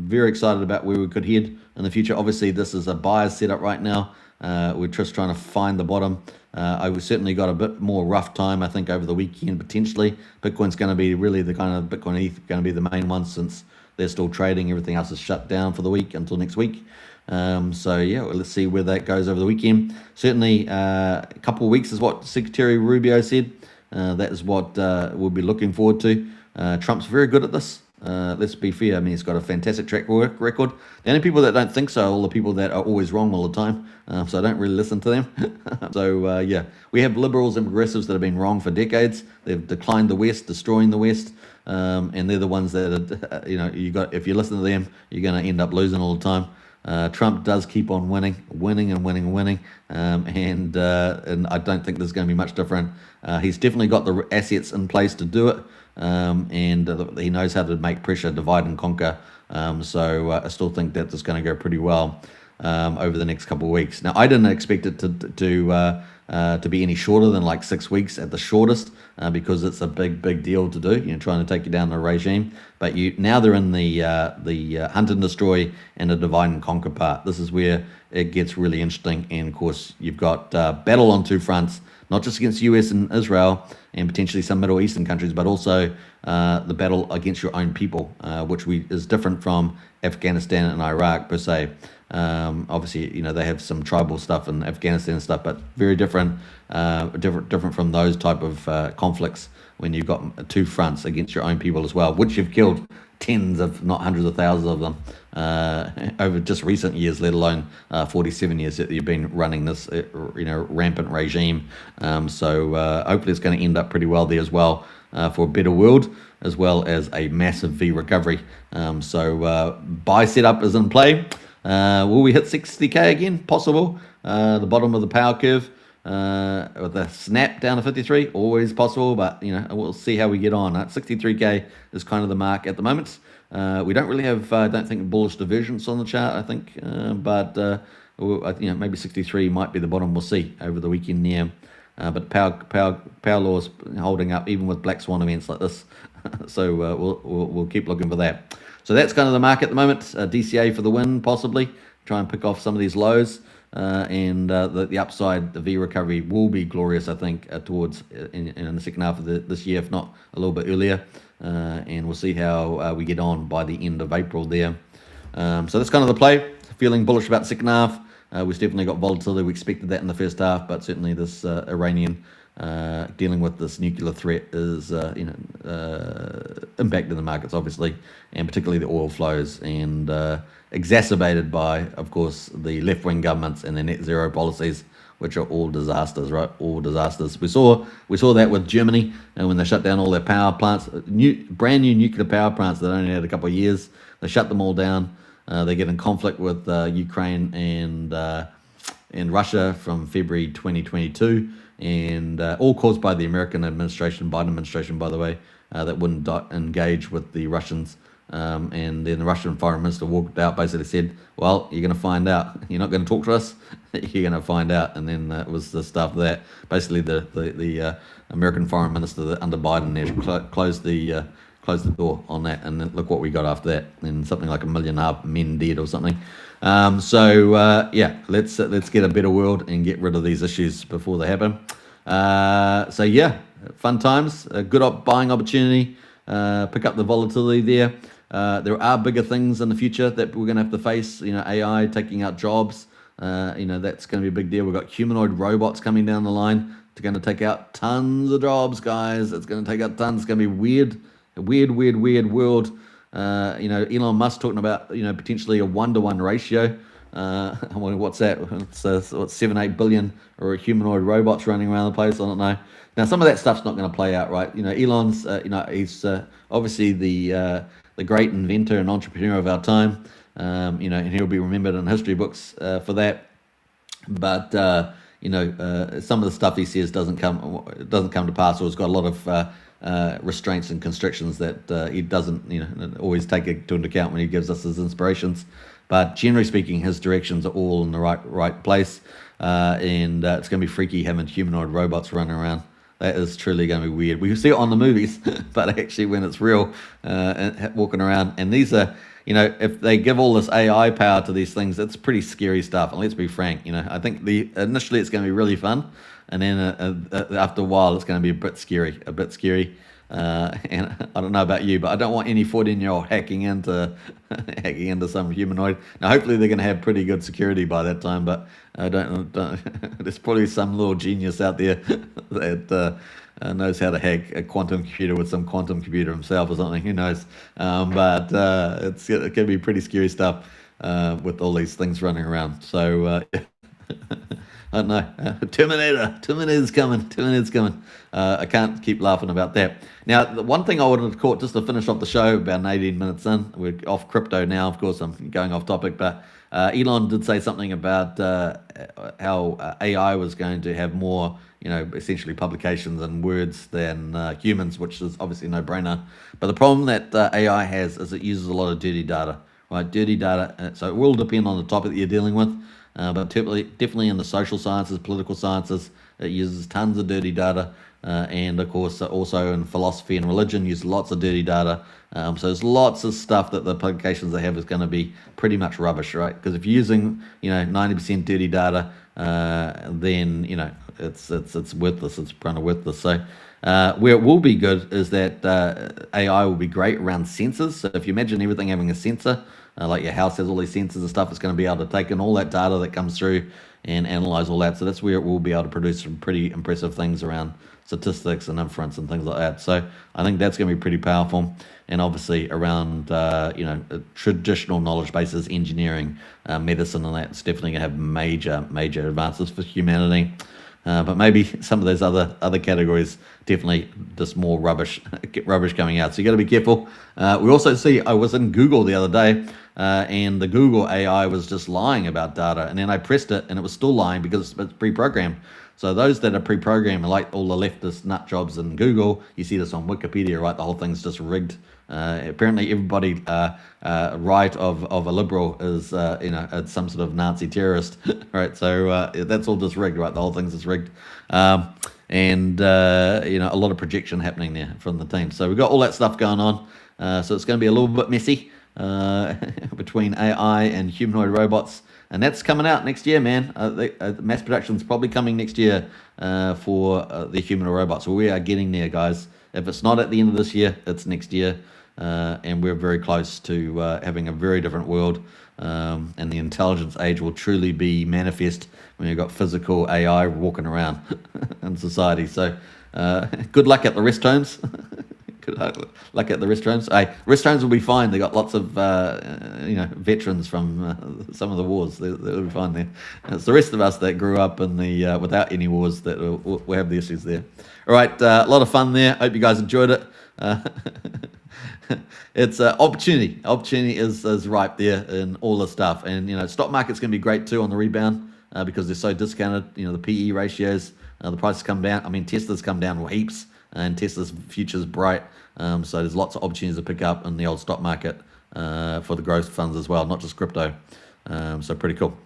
Very excited about where we could head in the future. Obviously, this is a buyer's setup right now. We're just trying to find the bottom. I've certainly got a bit more rough time, I think, over the weekend, potentially. Bitcoin's going to be really the kind of Bitcoin ETH going to be the main one, since they're still trading. Everything else is shut down for the week until next week. Let's see where that goes over the weekend. Certainly, a couple of weeks is what Secretary Rubio said. That is what we'll be looking forward to. Trump's very good at this. Let's be fair. I mean, he's got a fantastic track record. The only people that don't think so are all the people that are always wrong all the time. So I don't really listen to them. We have liberals and progressives that have been wrong for decades. They've declined the West, destroying the West, and they're the ones that are, if you listen to them, you're going to end up losing all the time. Trump does keep on winning, and I don't think there's going to be much different. He's definitely got the assets in place to do it. And he knows how to make pressure, divide and conquer. So I still think that it's going to go pretty well over the next couple of weeks. Now, I didn't expect it to be any shorter than like 6 weeks at the shortest, because it's a big deal to do. Trying to take you down the regime. But now they're in the hunt and destroy and the divide and conquer part. This is where it gets really interesting. And of course, you've got battle on two fronts. Not just against US and Israel and potentially some Middle Eastern countries, but also the battle against your own people, which is different from Afghanistan and Iraq per se. Obviously, they have some tribal stuff in Afghanistan and stuff, but very different from those type of conflicts when you've got two fronts against your own people as well, which you've killed tens of, not hundreds of thousands of them over just recent years, let alone 47 years that you've been running this, rampant regime. So hopefully it's going to end up pretty well there as well for a better world, as well as a massive V recovery. So buy setup is in play. Will we hit 60k again? Possible. The bottom of the power curve with a snap down to 53, always possible, but we'll see how we get on. 63k is kind of the mark at the moment. We don't really have, I don't think, bullish divergence on the chart, I think, but maybe 63 might be the bottom. We'll see over the weekend there. But power laws holding up even with black swan events like this. So we'll keep looking for that. So that's kind of the market at the moment. DCA for the win, possibly. Try and pick off some of these lows. And the upside, the V recovery will be glorious, I think, towards in the second half of this year, if not a little bit earlier. And we'll see how we get on by the end of April there. So that's kind of the play. Feeling bullish about the second half. We've definitely got volatility. We expected that in the first half, but certainly this Iranian dealing with this nuclear threat is impacting the markets, obviously, and particularly the oil flows, and exacerbated by, of course, the left-wing governments and their net zero policies, which are all disasters, right? All disasters. We saw that with Germany, and when they shut down all their power plants, brand new nuclear power plants that only had a couple of years, they shut them all down. They get in conflict with Ukraine and Russia from February 2022, and all caused by the American administration, Biden administration, by the way, that wouldn't engage with the Russians. And then the Russian foreign minister walked out, basically said, well, you're going to find out. You're not going to talk to us. You're going to find out. And then it was the stuff that basically the American foreign minister under Biden there closed the door on that. And then look what we got after that. And something like 1.5 million men dead or something. Let's get a better world and get rid of these issues before they happen. Fun times, a good buying opportunity. Pick up the volatility there. There are bigger things in the future that we're going to have to face. AI taking out jobs. That's going to be a big deal. We've got humanoid robots coming down the line. They're going to take out tons of jobs, guys. It's going to take out tons. It's going to be a weird world. Elon Musk talking about potentially a 1-to-1 ratio. I wonder what's that? It's 7-8 billion or humanoid robots running around the place. I don't know. Now some of that stuff's not going to play out, right? Elon's he's obviously the great inventor and entrepreneur of our time. And he'll be remembered in history books for that. But some of the stuff he says doesn't come to pass, or has got a lot of restraints and constrictions that he doesn't always take into account when he gives us his inspirations. But generally speaking, his directions are all in the right place, and it's going to be freaky having humanoid robots running around. That is truly going to be weird. We see it on the movies, but actually when it's real, walking around, and these are, if they give all this AI power to these things, it's pretty scary stuff. And let's be frank, I think initially it's going to be really fun, and then after a while it's going to be a bit scary. And I don't know about you, but I don't want any 14-year-old hacking into some humanoid. Now, hopefully they're going to have pretty good security by that time, but I don't there's probably some little genius out there that knows how to hack a quantum computer with some quantum computer himself or something. Who knows? But it can be pretty scary stuff with all these things running around. So I don't know. Terminator's coming. I can't keep laughing about that. Now, the one thing I wanted to call, just to finish off the show, about 18 minutes in, we're off crypto now. Of course, I'm going off topic, but Elon did say something about how AI was going to have more, essentially publications and words than humans, which is obviously a no-brainer. But the problem that AI has is it uses a lot of dirty data, right? Dirty data. So it will depend on the topic that you're dealing with. But definitely in the social sciences, political sciences, it uses tons of dirty data. And of course, also in philosophy and religion, use lots of dirty data. So there's lots of stuff that the publications they have is going to be pretty much rubbish, right? Because if you're using, 90% dirty data, then, it's worthless. It's kind of worthless. So where it will be good is that AI will be great around sensors. So if you imagine everything having a sensor, like your house has all these sensors and stuff. It's going to be able to take in all that data that comes through and analyze all that. So that's where it will be able to produce some pretty impressive things around statistics and inference and things like that. So I think that's going to be pretty powerful. And obviously around traditional knowledge bases, engineering, medicine, and that's definitely going to have major advances for humanity. But maybe some of those other categories, definitely just more rubbish coming out. So you got to be careful. We also see, I was in Google the other day, and the Google AI was just lying about data, and then I pressed it and it was still lying because it's pre-programmed. So those that are pre-programmed, like all the leftist nut jobs in Google, you see this on Wikipedia, right? The whole thing's just rigged. Apparently everybody right of a liberal is some sort of Nazi terrorist, right? So that's all just rigged, right? The whole thing's just rigged. And a lot of projection happening there from the team. So we've got all that stuff going on. So it's going to be a little bit messy between AI and humanoid robots. And that's coming out next year, man. Mass production's probably coming next year for the humanoid robots. So we are getting there, guys. If it's not at the end of this year, it's next year. And we're very close to having a very different world. And the intelligence age will truly be manifest when you've got physical AI walking around in society. So good luck at the rest homes. Good luck at the rest homes. Rest homes will be fine. They got lots of veterans from some of the wars. They'll be fine there. It's the rest of us that grew up in the without any wars that will have the issues there. All right, a lot of fun there. Hope you guys enjoyed it. It's opportunity. Opportunity is ripe there in all the stuff, and stock market's going to be great too on the rebound because they're so discounted. The PE ratios, the prices come down. I mean, Tesla's come down heaps, and Tesla's future's bright. So there's lots of opportunities to pick up in the old stock market for the growth funds as well, not just crypto. So pretty cool.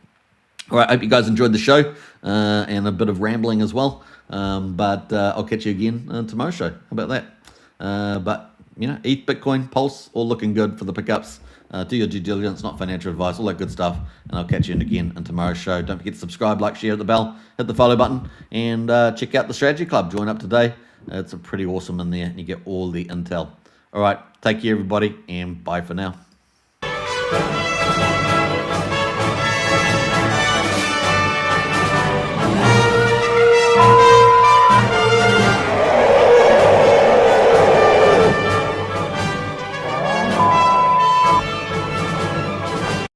All right, I hope you guys enjoyed the show and a bit of rambling as well. But I'll catch you again tomorrow's show. How about that? But ETH, Bitcoin, Pulse, all looking good for the pickups. Do your due diligence, not financial advice, all that good stuff. And I'll catch you again in tomorrow's show. Don't forget to subscribe, like, share, hit the bell, hit the follow button, and check out the Strategy Club. Join up today. It's pretty awesome in there, and you get all the intel. All right, take care, everybody, and bye for now.